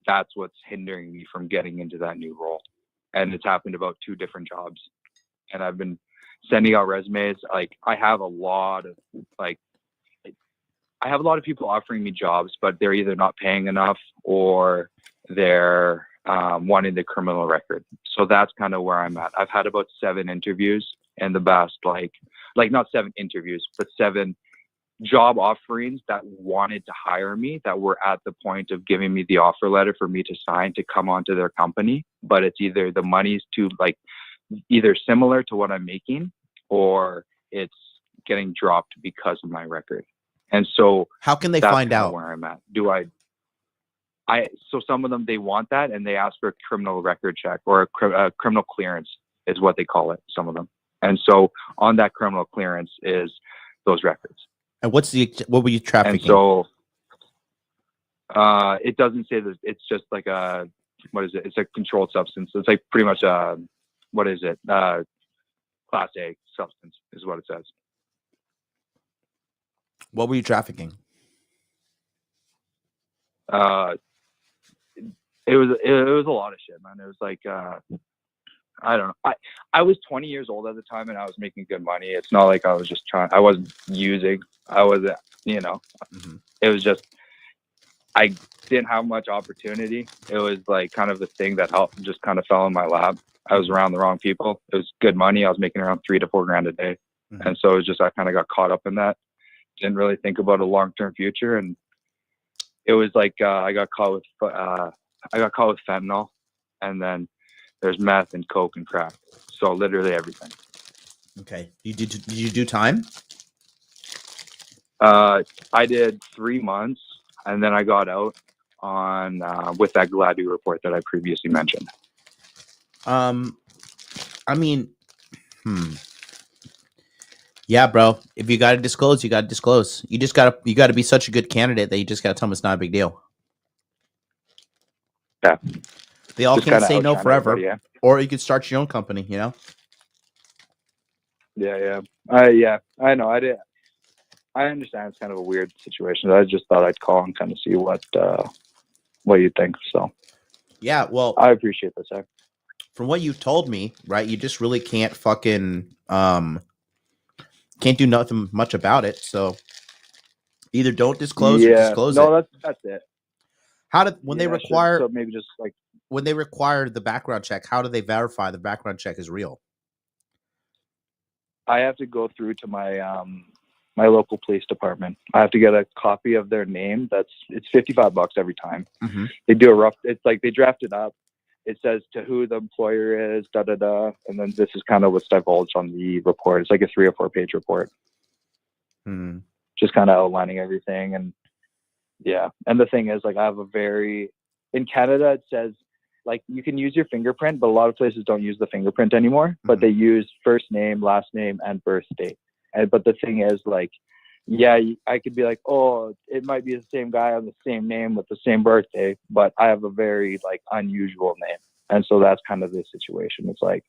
that's what's hindering me from getting into that new role. And it's happened about 2 different jobs, and I've been sending out resumes. I have a lot of people offering me jobs, but they're either not paying enough or they're wanting the criminal record. So that's kind of where I'm at. I've had about 7 interviews in the past, not 7 interviews, but 7 job offerings that wanted to hire me, that were at the point of giving me the offer letter for me to sign to come onto their company. But it's either the money's too either similar to what I'm making, or it's getting dropped because of my record. And so how can they find out where I'm at? So some of them, they want that, and they ask for a criminal record check, or a criminal clearance is what they call it, some of them. And so on that criminal clearance is those records. And what were you trafficking? And so it doesn't say that. It's just what is it? It's a controlled substance. It's pretty much what is it? Class A substance is what it says. What were you trafficking? It was a lot of shit, man. It was like I don't know. I was 20 years old at the time, and I was making good money. It's not like I was just trying. I wasn't using. I wasn't. It was just I didn't have much opportunity. It was like kind of the thing that helped, just kind of fell in my lap. I was around the wrong people. It was good money. I was making around $3,000 to $4,000 a day, and so it was just I kind of got caught up in that. Didn't really think about a long-term future, and it was like I got caught with fentanyl, and then there's meth and coke and crack. So literally everything. Okay. Did you do time? I did 3 months, and then I got out on with that Gladu report that I previously mentioned. I mean, yeah, bro. If you got to disclose, you got to disclose. You got to be such a good candidate that you just got to tell them it's not a big deal. Yeah. They all can't say no forever, or you could start your own company. You know. Yeah. I know. I understand it's kind of a weird situation. I just thought I'd call and kind of see what you think. So. Yeah. Well, I appreciate this. From what you told me, right? You just really can't fucking can't do nothing much about it. So either don't disclose or disclose it. No, that's it. How did when they require so maybe just like when they require the background check, how do they verify the background check is real? I have to go through to my my local police department. I have to get a copy of their name. It's $55 every time. Mm-hmm. They do a rough. It's like they draft it up. It says to who the employer is, and then this is kind of what's divulged on the report. It's like a 3 or 4 page report. Just kind of outlining everything. And yeah. And the thing is, like, I have in Canada, it says like you can use your fingerprint, but a lot of places don't use the fingerprint anymore, but they use first name, last name, and birth date. But the thing is, like, yeah, I could be like, oh, it might be the same guy on the same name with the same birthday, but I have a very like unusual name. And so that's kind of the situation. It's like,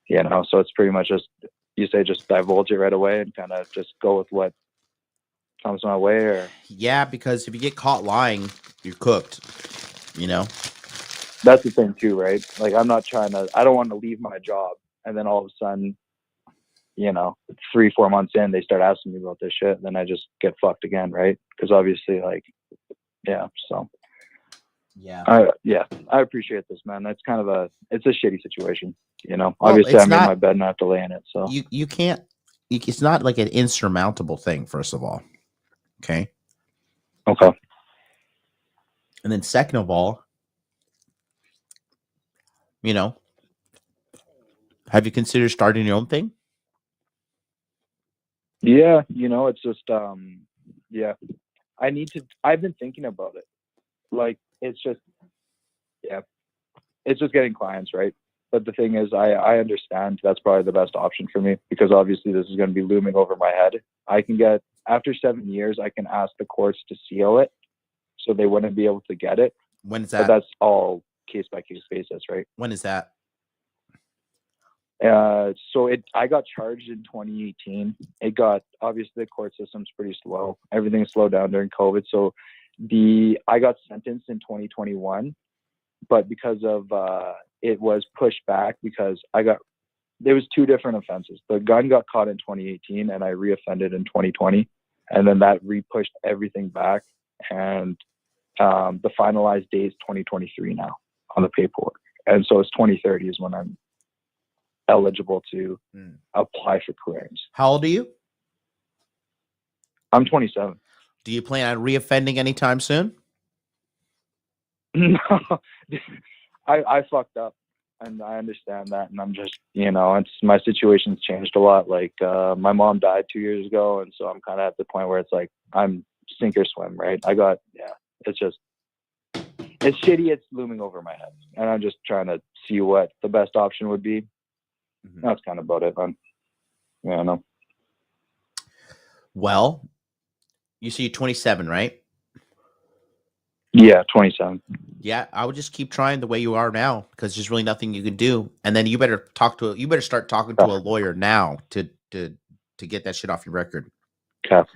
so it's pretty much just, you say, just divulge it right away and kind of just go with what comes my way. Or yeah, because if you get caught lying, you're cooked, That's the thing too, right? Like, I don't want to leave my job and then all of a sudden, 3-4 months in, they start asking me about this shit, and then I just get fucked again, right? Because obviously, like, yeah, so yeah, I appreciate this, man. That's kind of it's a shitty situation, Obviously, I'm in my bed and I have to lay in it, so you can't. It's not like an insurmountable thing. First of all, okay, and then second of all, have you considered starting your own thing? Yeah, it's just I've been thinking about it. Like, it's just getting clients, right? But the thing is, I understand that's probably the best option for me, because obviously this is going to be looming over my head. I can get, after 7 years, I can ask the courts to seal it, so they wouldn't be able to get it. When is that? But that's all case by case basis, right? When is that? I got charged in 2018. Obviously the court system's pretty slow. Everything slowed down during COVID. So I got sentenced in 2021, but because of, it was pushed back because there was 2 different offenses. The gun got caught in 2018 and I reoffended in 2020. And then that re-pushed everything back. And, the finalized date is 2023 now on the paperwork. And so it's 2030 is when I'm eligible to apply for clearance. How old are you? I'm 27. Do you plan on reoffending anytime soon? No, I fucked up, and I understand that, and I'm just, it's my situation's changed a lot. Like, my mom died 2 years ago, and so I'm kind of at the point where it's like I'm sink or swim, right? It's shitty. It's looming over my head, and I'm just trying to see what the best option would be. That's kind of about it, man. Yeah, I know. Well, you see 27, right? Yeah, 27. Yeah, I would just keep trying the way you are now because there's really nothing you can do. And then you better start talking to a lawyer now to get that shit off your record. Okay.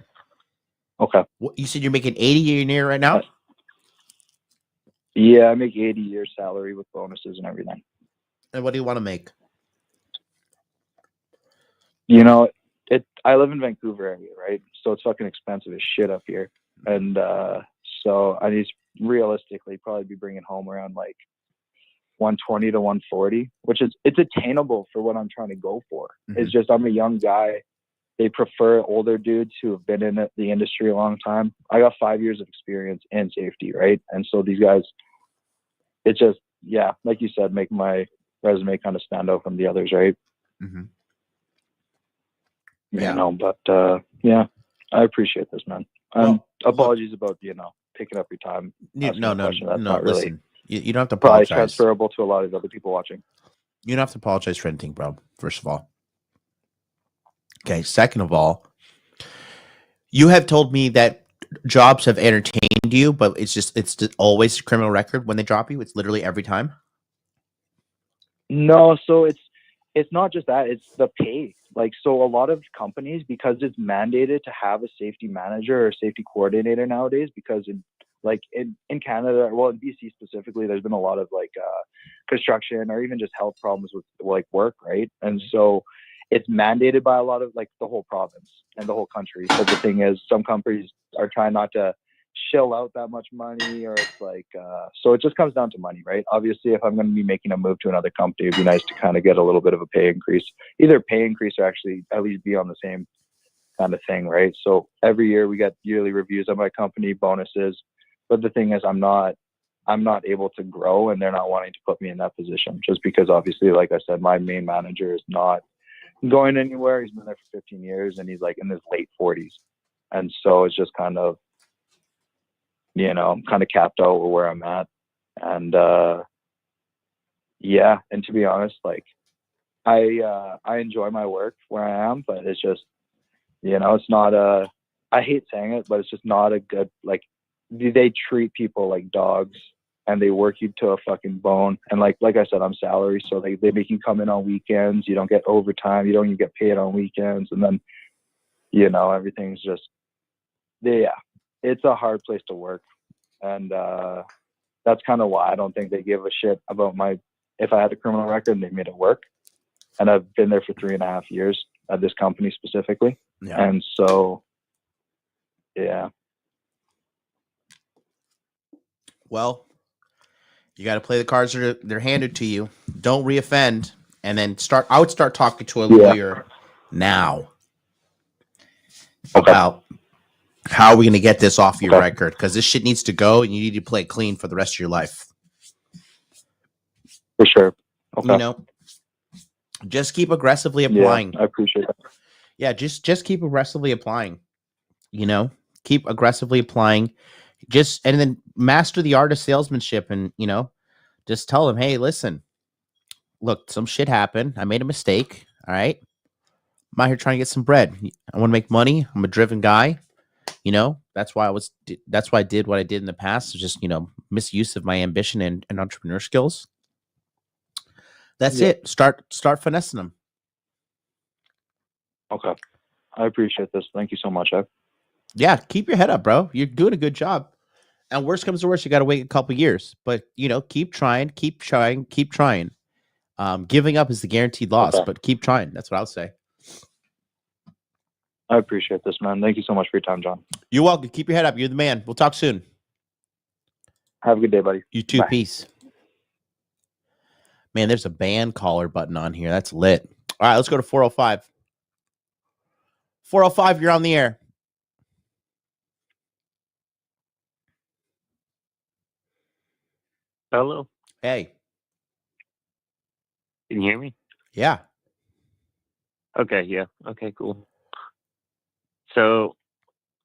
Okay. What, you said you're making 80 a year right now? Yeah, I make 80 a year salary with bonuses and everything. And what do you want to make? You know, I live in Vancouver area, right? So it's fucking expensive as shit up here. And so I need to realistically probably be bringing home around like 120 to 140, which it's attainable for what I'm trying to go for. Mm-hmm. It's just I'm a young guy. They prefer older dudes who have been in the industry a long time. I got 5 years of experience in safety, right? And so these guys, it's just, yeah, like you said, make my resume kind of stand out from the others, right? Mm-hmm. Yeah. You know, but yeah, I appreciate this, man. Apologies about, picking up your time. No, not listen, really you don't have to probably apologize. Transferable to a lot of other people watching. You don't have to apologize for anything, bro, first of all. Okay, second of all, you have told me that jobs have entertained you, but it's just always a criminal record when they drop you. It's literally every time. No, so it's not just that, it's the pay. Like, so a lot of companies, because it's mandated to have a safety manager or safety coordinator nowadays, because in Canada, well, in BC specifically, there's been a lot of construction or even just health problems with work, right? And so it's mandated by a lot of the whole province and the whole country. So the thing is, some companies are trying not to shell out that much money, or it's so it just comes down to money, right? Obviously, if I'm going to be making a move to another company, it'd be nice to kind of get a little bit of a pay increase, either pay increase or actually at least be on the same kind of thing, right? So every year we get yearly reviews of my company, bonuses, but the thing is, I'm not able to grow, and they're not wanting to put me in that position, just because obviously, like I said, my main manager is not going anywhere. He's been there for 15 years and he's in his late 40s. And so it's just kind of, I'm kind of capped out where I'm at. And yeah, and to be honest, I enjoy my work where I am, but it's just, it's not I hate saying it, but it's just not a good, they treat people like dogs, and they work you to a fucking bone. And like I said, I'm salary, so they make you come in on weekends. You don't get overtime. You don't even get paid on weekends. And then, everything's just, it's a hard place to work. And that's kind of why I don't think they give a shit about if I had a criminal record and they made it work. And I've been there for 3.5 years at this company specifically. Yeah. And so, yeah. Well, you got to play the cards that they're handed to you. Don't reoffend, and then I would start talking to a lawyer now about how are we going to get this off your record, because this shit needs to go, and you need to play clean for the rest of your life. For sure. Okay. Just keep aggressively applying. Yeah, I appreciate that. Yeah, just keep aggressively applying. Keep aggressively applying. And then master the art of salesmanship, and just tell them, hey, listen, look, some shit happened. I made a mistake. All right. I'm out here trying to get some bread. I want to make money. I'm a driven guy. That's why I did what I did in the past. Just, misuse of my ambition and entrepreneur skills. That's it. Start finessing them. Okay. I appreciate this. Thank you so much, Ed. Yeah. Keep your head up, bro. You're doing a good job. And worst comes to worst, you got to wait a couple years, but keep trying. Giving up is the guaranteed loss, but keep trying. That's what I'll say. I appreciate this, man. Thank you so much for your time, John. You're welcome. Keep your head up. You're the man. We'll talk soon. Have a good day, buddy. You too. Bye. Peace. Man, there's a band caller button on here. That's lit. All right, let's go to 405. 405, you're on the air. Hello. Hey. Can you hear me? Yeah. Okay, yeah. Okay, cool. So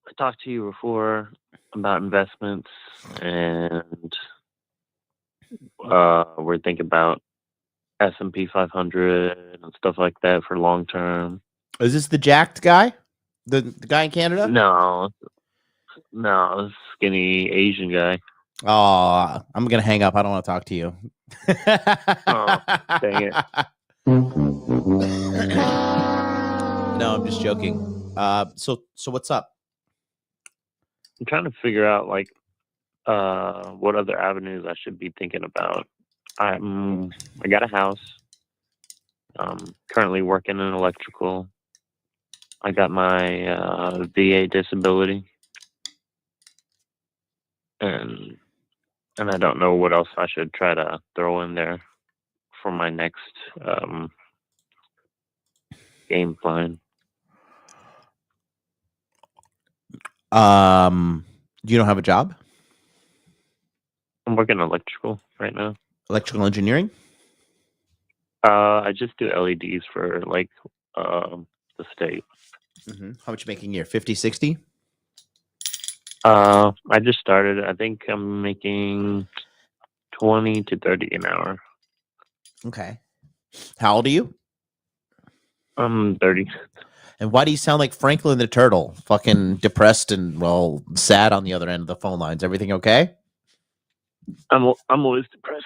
I talked to you before about investments, and we're thinking about S&P 500 and stuff like that for long term. Is this the jacked guy? The guy in Canada? No, skinny Asian guy. Oh, I'm gonna hang up. I don't want to talk to you. Oh, dang it. No, I'm just joking. So what's up? I'm trying to figure out like what other avenues I should be thinking about. I got a house. Currently working in electrical. I got my VA disability, and I don't know what else I should try to throw in there for my next game plan. You don't have a job? I'm working electrical right now. Electrical engineering? I just do LEDs for like the state. Mm-hmm. How much you making a year? 50, 60? I just started. I think I'm making 20 to 30 an hour. Okay. How old are you? I'm 30. And why do you sound like Franklin the Turtle? Fucking depressed and, well, sad on the other end of the phone lines. Everything okay? I'm always depressed.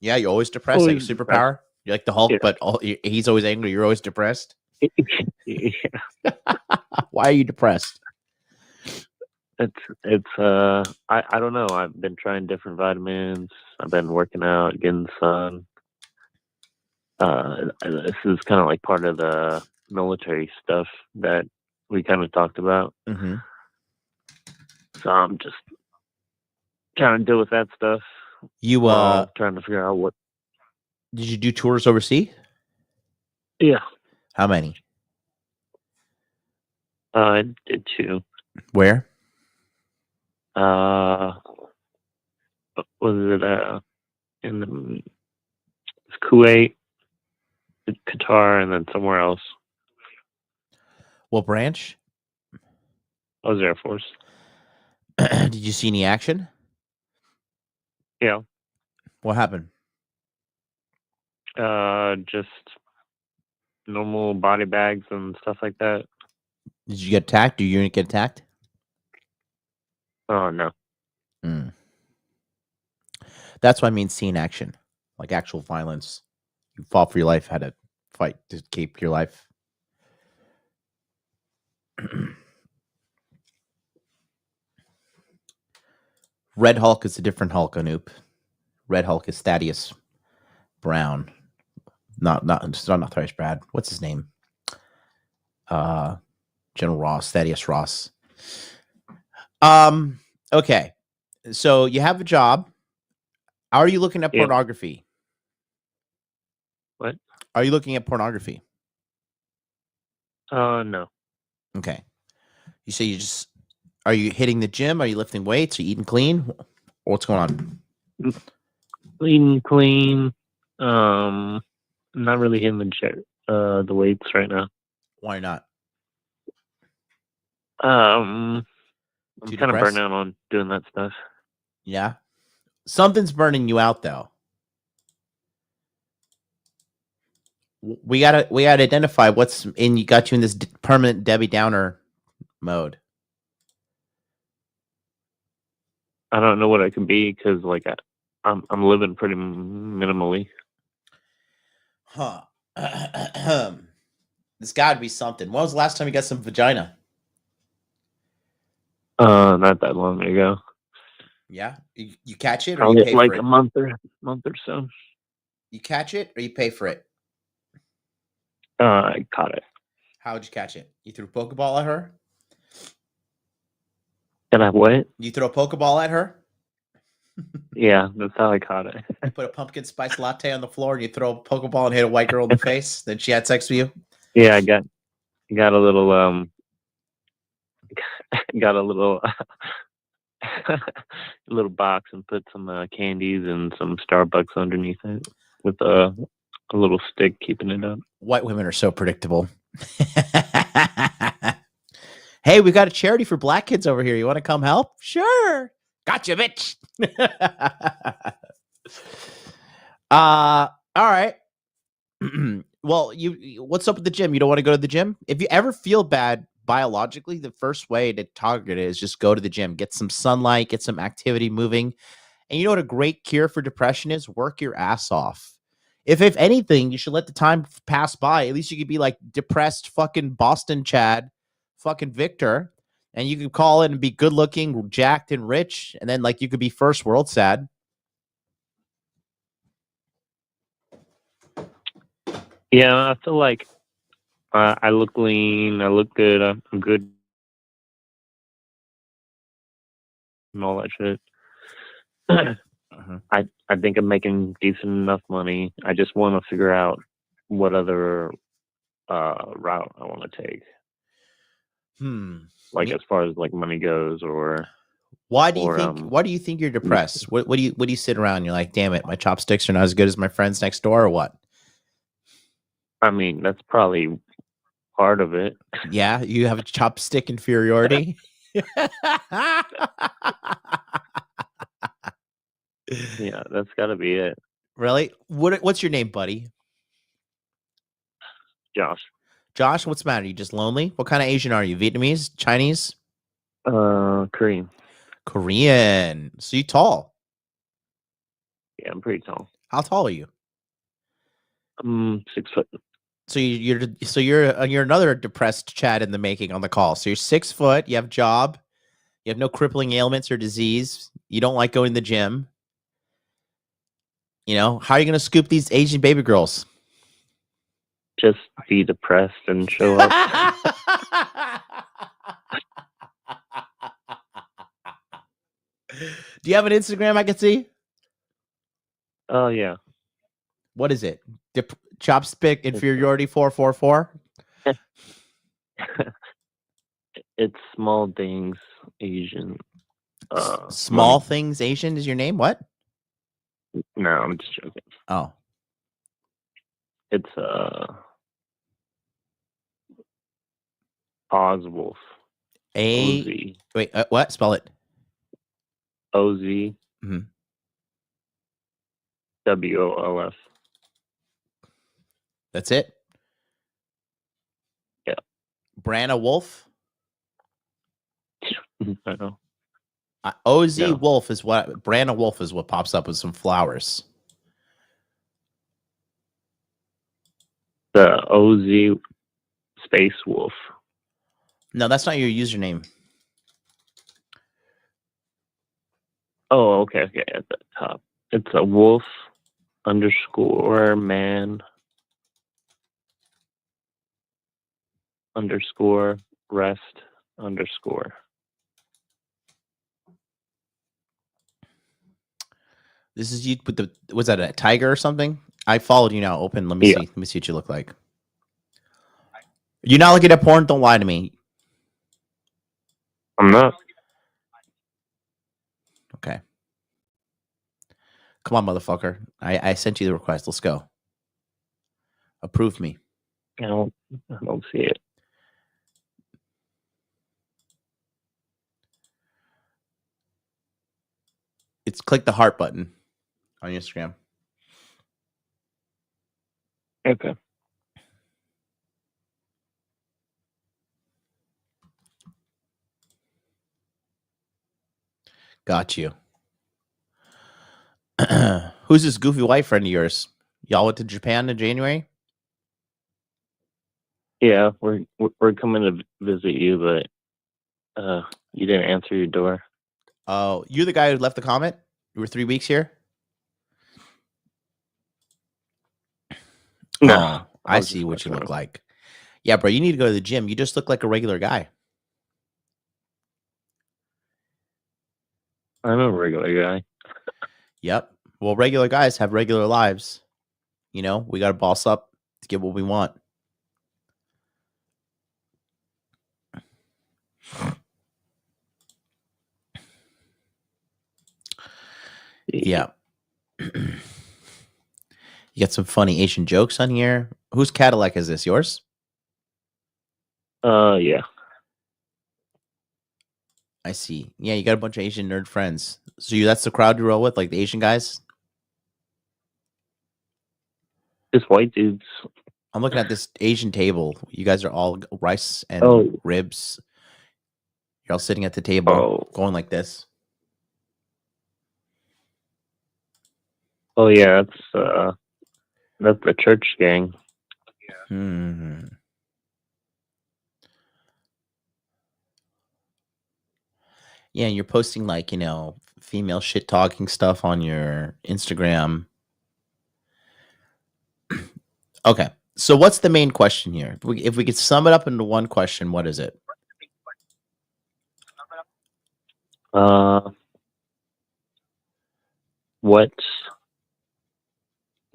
Yeah, you're always depressed. Like a superpower? You're like the Hulk, Yeah. but he's always angry. You're always depressed? Yeah. Why are you depressed? It's I don't know. I've been trying different vitamins. I've been working out, getting sun. This is kind of like part of the military stuff that we kind of talked about. Mm-hmm. So I'm just trying to deal with that stuff. You trying to figure out what. Did you do tours overseas? Yeah. How many? I did 2. Where? Was it in Kuwait, Qatar, and then somewhere else? What branch? I was Air Force. Did you see any action? Yeah. What happened? Just normal body bags and stuff like that. Did you get attacked? Did your unit get attacked? Oh, no. Mm. That's what I mean seeing action. Like actual violence. You fought for your life, had to fight to keep your life. Red Hulk is a different Hulk, Anoop. Red Hulk is Thaddeus Brown. Not Thrice Brad. What's his name? General Ross, Thaddeus Ross. Okay. So you have a job. Are you looking at pornography? What? Are you looking at pornography? No. Okay. You say are you hitting the gym? Are you lifting weights? Are you eating clean? What's going on? Clean. I'm not really hitting the weights right now. Why not? I'm Too kind of depressed? burnt out on doing that stuff. Yeah. Something's burning you out, though. We gotta identify what's got you in this permanent Debbie Downer mode. I don't know what I can be because, like, I'm living pretty minimally. Huh. There's got to be something. When was the last time you got some vagina? Not that long ago. Yeah, you catch it or Probably you pay like for it? a month or so. You catch it or you pay for it? I caught it. How'd you catch it? You threw a Pokeball at her? Did I what? You throw a Pokeball at her? Yeah, that's how I caught it. You put a pumpkin spice latte on the floor and you throw a Pokeball and hit a white girl in the face. Then she had sex with you? Yeah, I got a little got a little little box and put some candies and some Starbucks underneath it with a little stick keeping it up. White women are so predictable. Hey, we got a charity for black kids over here. You want to come help? Sure. Gotcha, bitch. All right. Well, what's up with the gym? You don't want to go to the gym? If you ever feel bad biologically, the first way to target it is just go to the gym, get some sunlight, get some activity moving. And you know what a great cure for depression is? Work your ass off. If anything, you should let the time pass by. At least you could be like depressed fucking Boston Chad, fucking Victor, and you could call in and be good looking, jacked, and rich, and then like you could be first world sad. Yeah, I feel like I look lean, I look good, I'm good, and all that shit. I think I'm making decent enough money. I just want to figure out what other route I want to take. Like as far as like money goes, or why do you think you're depressed? What do you sit around and you're like, damn it, my chopsticks are not as good as my friends next door, or what? I mean, that's probably part of it. Yeah, you have a chopstick inferiority. Yeah, that's got to be it. Really? What's your name, buddy? Josh. Josh, what's the matter? You just lonely? What kind of Asian are you? Vietnamese? Chinese? Korean. Korean. So you tall? Yeah, I'm pretty tall. How tall are you? 6 foot. So you're another depressed Chad in the making on the call. So you're 6 foot. You have a job. You have no crippling ailments or disease. You don't like going to the gym. You know, how are you going to scoop these Asian baby girls? Just be depressed and show up. Do you have an Instagram I can see? Oh, yeah. What is it? Chopstick inferiority 444? It's small things Asian. Small things Asian is your name? What? No, I'm just joking. Oh. It's Oswolf. Wait, what? Spell it. OZ. Mm-hmm. WOLF. That's it? Yeah. Branna Wolf? I know. OZ Wolf is what Branna Wolf is what pops up with some flowers. The OZ Space Wolf. No, that's not your username. Oh, okay, at the top. It's a wolf _man _rest _. This is you with the, was that a tiger or something? I followed you now. Open. Let me see. Let me see what you look like. You're not looking at porn? Don't lie to me. I'm not. Okay. Come on, motherfucker. I sent you the request. Let's go. Approve me. I don't see it. It's click the heart button on Instagram. Okay. Got you. Who's this goofy white friend of yours? Y'all went to Japan in January? Yeah, we're coming to visit you, but you didn't answer your door. Oh, you're the guy who left the comment? You were 3 weeks here? No. Oh, I see what you look like. Yeah, bro, you need to go to the gym. You just look like a regular guy. I'm a regular guy. Yep. Well, regular guys have regular lives. You know, we got to boss up to get what we want. Yeah. You got some funny Asian jokes on here. Whose Cadillac is this? Yours? Yeah. I see. Yeah, you got a bunch of Asian nerd friends. So that's the crowd you roll with, like the Asian guys? Just white dudes. I'm looking at this Asian table. You guys are all rice and ribs. You're all sitting at the table, going like this. Oh yeah, that's the church gang. Hmm. Yeah, and you're posting like, female shit talking stuff on your Instagram. Okay. So what's the main question here? If we could sum it up into one question, what is it? What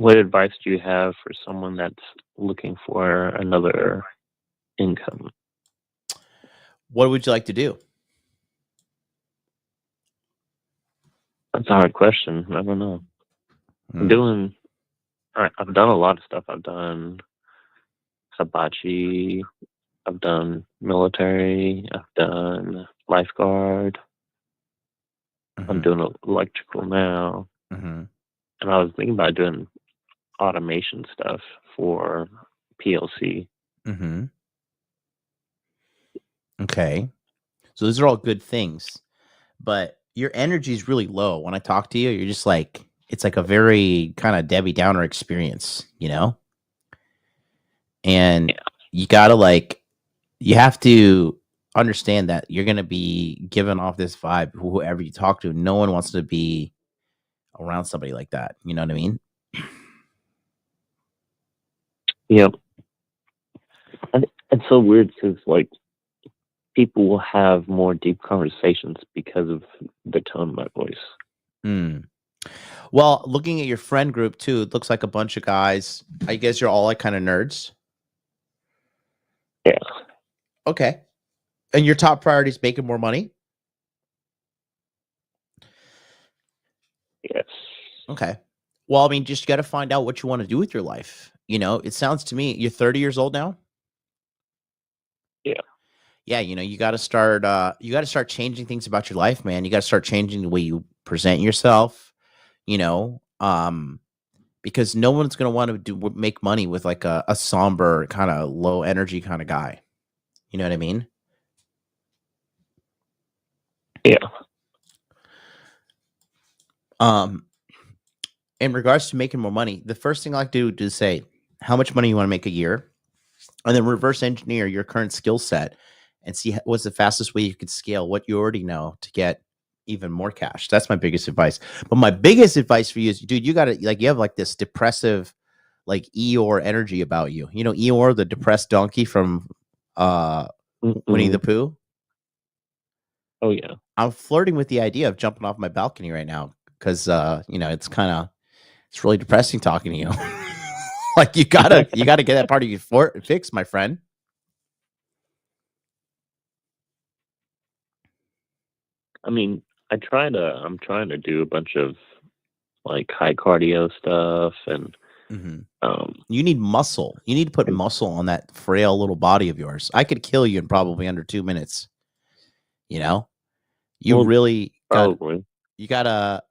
advice do you have for someone that's looking for another income? What would you like to do? That's a hard question. I don't know. I've done a lot of stuff. I've done hibachi. I've done military. I've done lifeguard. I'm doing electrical now. And I was thinking about doing automation stuff for PLC. Okay. So those are all good things, but your energy is really low. When I talk to you, you're just like, it's like a very kind of Debbie Downer experience, and you gotta you have to understand that you're going to be giving off this vibe. Whoever you talk to, no one wants to be around somebody like that. You know what I mean? Yep. And it's so weird because people will have more deep conversations because of the tone of my voice. Well, looking at your friend group too, it looks like a bunch of guys. I guess you're all like kind of nerds. Yeah. Okay. And your top priority is making more money? Yes. Okay. Well, I mean, just got to find out what you want to do with your life. It sounds to me, you're 30 years old now? Yeah. Yeah, you got to start changing things about your life, man. You got to start changing the way you present yourself, because no one's going to want to make money with like a somber kind of low energy kind of guy. You know what I mean? Yeah. In regards to making more money, the first thing I like to do is say how much money you want to make a year, and then reverse engineer your current skill set and see what's the fastest way you could scale what you already know to get even more cash. That's my biggest advice. But my biggest advice for you is, dude, you got to you have like this depressive, like Eeyore energy about you. Eeyore, the depressed donkey from Winnie the Pooh. Oh yeah. I'm flirting with the idea of jumping off my balcony right now because it's really depressing talking to you. Like you gotta get that part of you fixed, my friend. I mean, I'm trying to do a bunch of high cardio stuff and you need muscle. You need to put muscle on that frail little body of yours. I could kill you in probably under 2 minutes. Really probably you gotta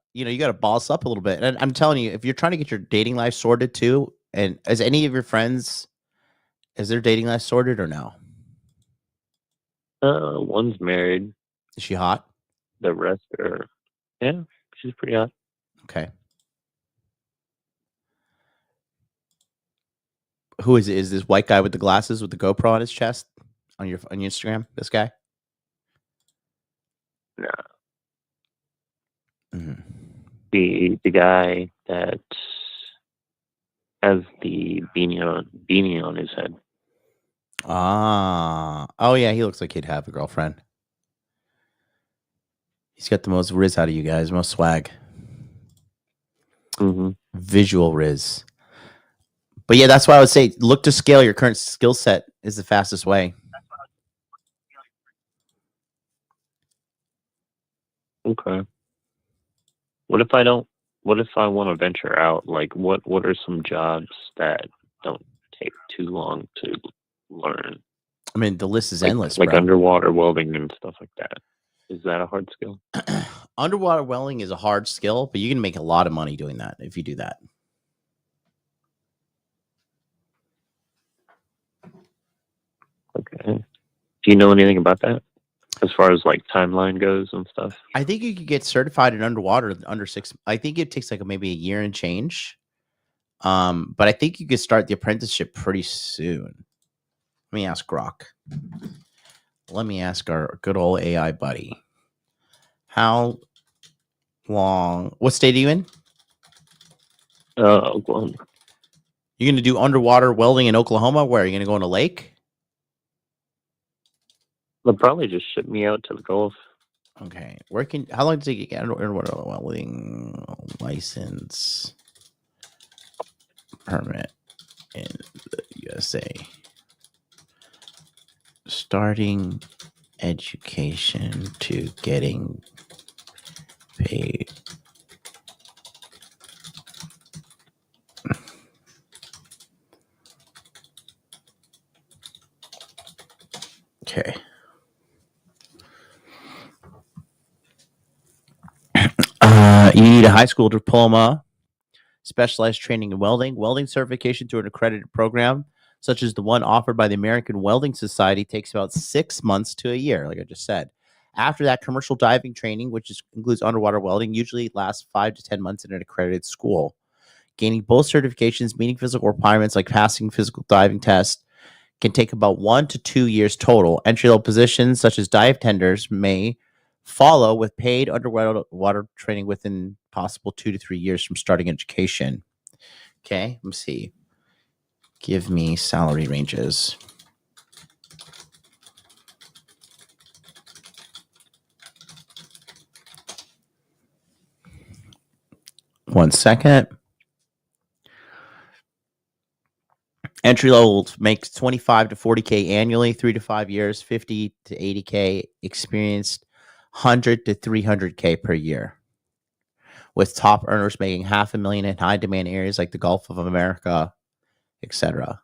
boss up a little bit. And I'm telling you, if you're trying to get your dating life sorted too, and is any of your friends, is their dating life sorted or no? One's married. Is she hot? The rest are, yeah, she's pretty hot. Okay. Who is it? Is this white guy with the glasses with the GoPro on his chest on your Instagram? This guy? No. Mm-hmm. The guy that has the beanie on his head. Oh yeah, he looks like he'd have a girlfriend. He's got the most riz out of you guys, most swag. Visual riz. But yeah, that's why I would say look to scale your current skill set is the fastest way. Okay. What if I want to venture out? What are some jobs that don't take too long to learn? I mean, the list is endless. Like bro. underwater welding and stuff like that. Is that a hard skill? Underwater welding is a hard skill, but you can make a lot of money doing that if you do that. Okay. Do you know anything about that? As far as like timeline goes and stuff? I think you could get certified in underwater under 6. I think it takes like maybe a year and change. But I think you could start the apprenticeship pretty soon. Let me ask Grok. Let me ask our good old AI buddy. How long? What state are you in? Oklahoma. You're going to do underwater welding in Oklahoma? Where? Are you going to go in a lake? They'll probably just ship me out to the Gulf. Okay. How long does it get underwater welding license permit in the USA? Starting education to getting paid. Okay. You need a high school diploma, specialized training in welding certification through an accredited program, such as the one offered by the American Welding Society, takes about 6 months to a year, like I just said. After that, commercial diving training, which includes underwater welding, usually lasts 5 to 10 months in an accredited school. Gaining both certifications, meeting physical requirements like passing physical diving tests, can take about 1 to 2 years total. Entry-level positions such as dive tenders may follow with paid underwater training within possible 2 to 3 years from starting education. Okay, let me see. Give me salary ranges. One second. Entry level makes 25 to 40K annually, 3 to 5 years, 50 to 80K. Experienced 100 to 300K per year, with top earners making $500,000 in high demand areas like the Gulf of America, etc.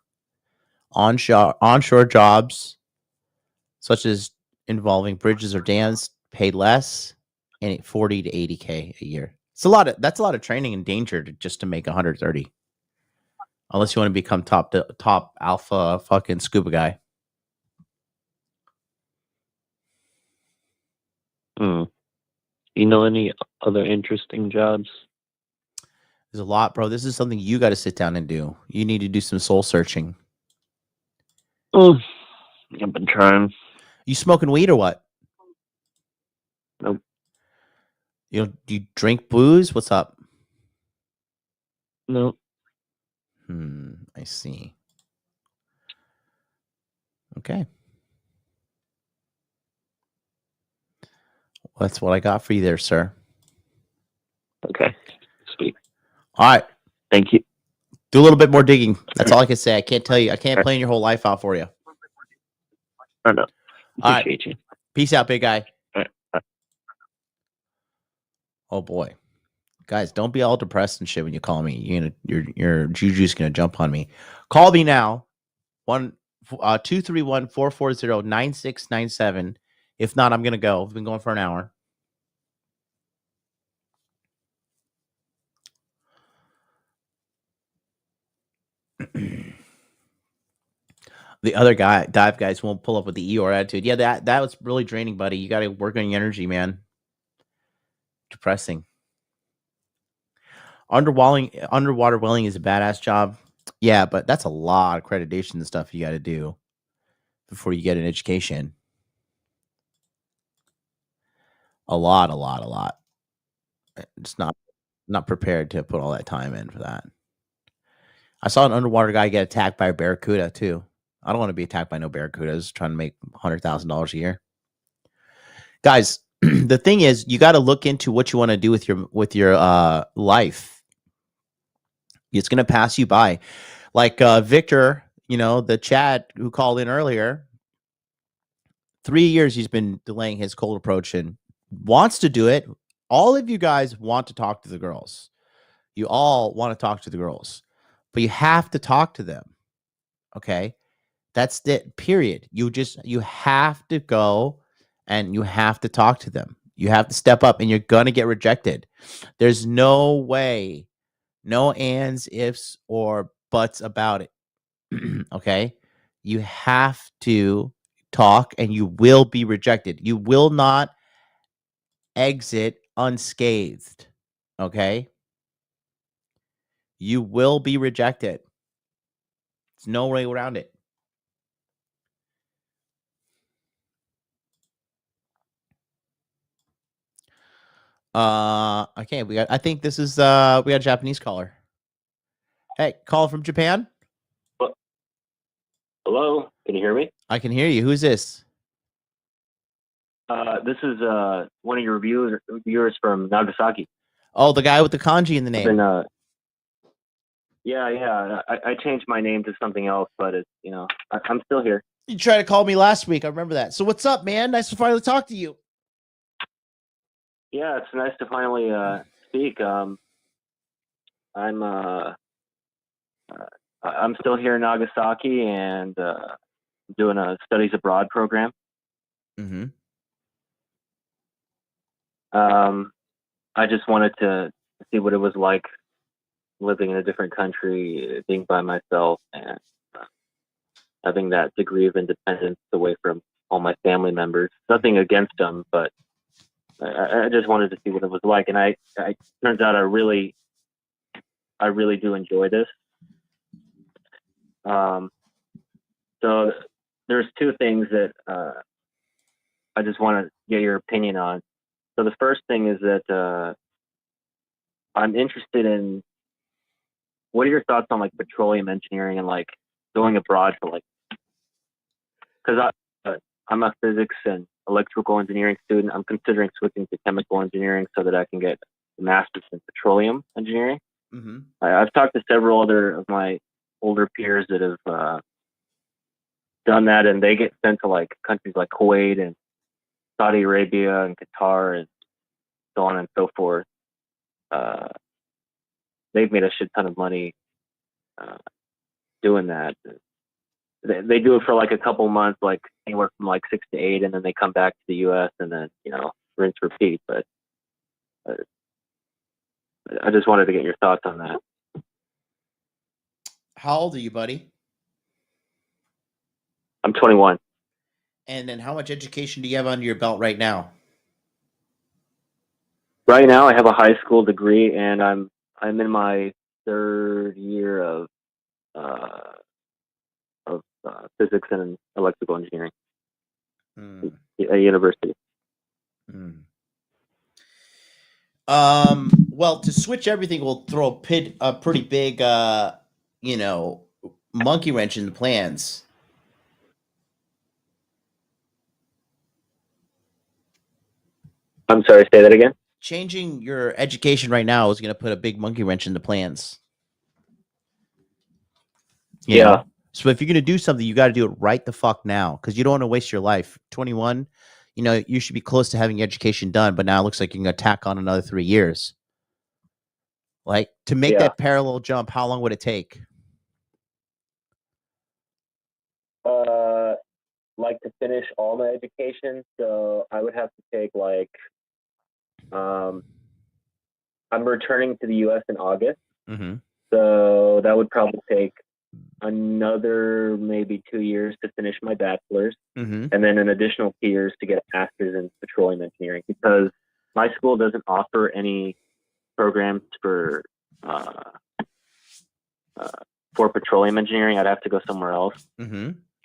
Onshore jobs, such as involving bridges or dams, pay less, and 40 to 80K a year. That's a lot of training and danger just to make 130. Unless you want to become top alpha fucking scuba guy. You know any other interesting jobs? There's a lot, bro. This is something you got to sit down and do. You need to do some soul searching. I've been trying. You smoking weed or what? Nope. Do you drink booze? What's up? Nope. I see. Okay. That's what I got for you there, sir. Okay. Sweet. All right. Thank you. Do a little bit more digging. That's all I can say. I can't tell you. I can't plan your whole life out for you. I know. Appreciate you. Peace out, big guy. All right. Oh boy. Guys, don't be all depressed and shit when you call me. Your juju's gonna jump on me. Call me now. 231-440-9697. If not, I'm gonna go. We've been going for an hour. The other dive guys won't pull up with the Eeyore attitude. Yeah, that was really draining, buddy. You got to work on your energy, man. Depressing. Underwater welding is a badass job. Yeah, but that's a lot of accreditation and stuff you got to do before you get an education. A lot. Just not prepared to put all that time in for that. I saw an underwater guy get attacked by a barracuda too. I don't want to be attacked by no barracudas trying to make $100,000 a year. Guys, the thing is, you got to look into what you want to do with your life. It's going to pass you by. Like Victor, the Chad who called in earlier, 3 years he's been delaying his cold approach and wants to do it. All of you guys want to talk to the girls. You all want to talk to the girls, but you have to talk to them. Okay? That's it, period. You have to go and you have to talk to them. You have to step up and you're going to get rejected. There's no way, no ands, ifs, or buts about it. Okay? You have to talk, and you will be rejected. You will not exit unscathed. Okay? You will be rejected. There's no way around it. Okay, I think this is we got a Japanese caller. Hey, call from Japan? Hello, can you hear me? I can hear you. Who's this? This is one of your viewers from Nagasaki. Oh, the guy with the kanji in the name. Yeah. I changed my name to something else, but it's I'm still here. You tried to call me last week. I remember that. So what's up, man? Nice to finally talk to you. Yeah, it's nice to finally speak. I'm still here in Nagasaki and doing a studies abroad program. Mm-hmm. I just wanted to see what it was like living in a different country, being by myself, and having that degree of independence away from all my family members. Nothing against them, but I just wanted to see what it was like. And I turns out I really do enjoy this. So there's two things that I just want to get your opinion on. So the first thing is that I'm interested in, what are your thoughts on like petroleum engineering and like going abroad for like, because I'm a physics and electrical engineering student. I'm considering switching to chemical engineering so that I can get a master's in petroleum engineering. Mm-hmm. I've talked to several other of my older peers that have done that, and they get sent to like countries like Kuwait and Saudi Arabia and Qatar and so on and so forth. They've made a shit ton of money doing that. They do it for like a couple months, like anywhere from like 6 to 8, and then they come back to the U.S. and then rinse repeat. But I just wanted to get your thoughts on that. How old are you, buddy? I'm 21. And then how much education do you have under your belt right now? Right now, I have a high school degree, and I'm in my third year of physics and electrical engineering at university. Well, to switch everything will throw a pretty big, monkey wrench in the plans. I'm sorry, say that again? Changing your education right now is going to put a big monkey wrench in the plans. You know? So if you're going to do something, you got to do it right the fuck now, because you don't want to waste your life. 21, you should be close to having your education done, but now it looks like you're going to tack on another 3 years. Like, to make that parallel jump, how long would it take? Like to finish all my education, so I would have to take like, I'm returning to the U.S. in August, so that would probably take another maybe 2 years to finish my bachelor's, and then an additional 2 years to get a master's in petroleum engineering, because my school doesn't offer any programs for petroleum engineering. I'd have to go somewhere else.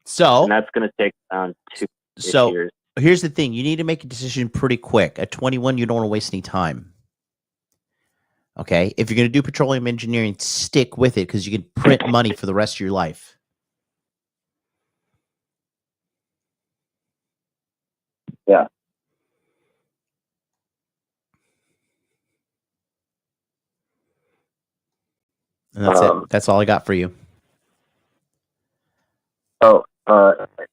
So, and that's going to take around 2 years. Here's the thing. You need to make a decision pretty quick. At 21, you don't want to waste any time. Okay? If you're going to do petroleum engineering, stick with it, because you can print money for the rest of your life. Yeah. And that's it. That's all I got for you.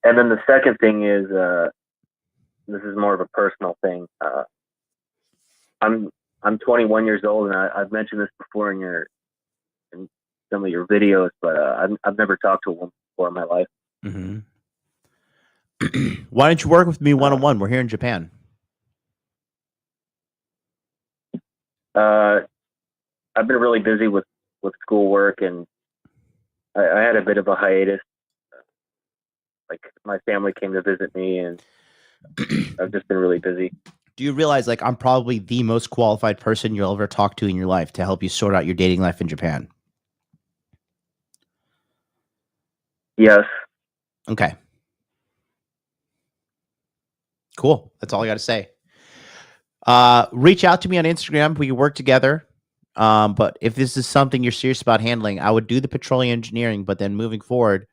And then the second thing is, this is more of a personal thing. I'm 21 years old, and I've mentioned this before in some of your videos, but I've never talked to a woman before in my life. Why don't you work with me one-on-one? We're here in Japan. I've been really busy with schoolwork, and I had a bit of a hiatus like my family came to visit me, and I've just been really busy. Do you realize, like, I'm probably the most qualified person you'll ever talk to in your life to help you sort out your dating life in Japan? Yes. Okay. Cool. That's all I got to say. Reach out to me on Instagram. We can work together. But if this is something you're serious about handling, I would do the petroleum engineering. But then moving forward,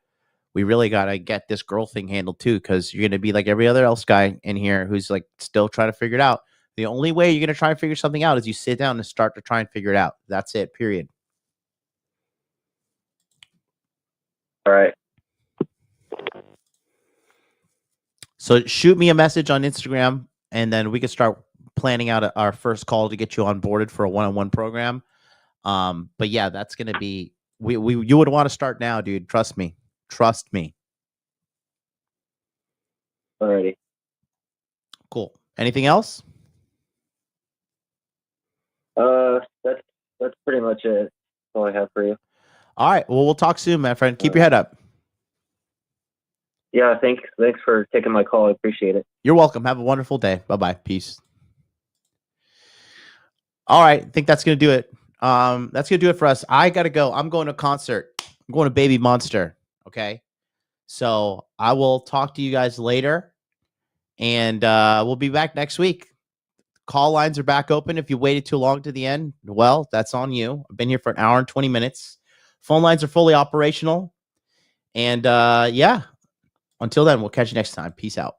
we really got to get this girl thing handled too, because you're going to be like every other else guy in here who's like still trying to figure it out. The only way you're going to try and figure something out is you sit down and start to try and figure it out. That's it, period. All right. So shoot me a message on Instagram, and then we can start planning out our first call to get you onboarded for a one-on-one program. But yeah, that's going to be, you would want to start now, dude. Trust me. Trust me. Alrighty. Cool. Anything else? That's pretty much it. That's all I have for you. All right. Well, we'll talk soon, my friend. Keep your head up. Yeah, thanks for taking my call. I appreciate it. You're welcome. Have a wonderful day. Bye-bye. Peace. All right. I think that's going to do it. That's going to do it for us. I got to go. I'm going to a concert. I'm going to Baby Monster. Okay. So I will talk to you guys later, and we'll be back next week. Call lines are back open. If you waited too long to the end, well, that's on you. I've been here for an hour and 20 minutes. Phone lines are fully operational. And yeah, until then, we'll catch you next time. Peace out.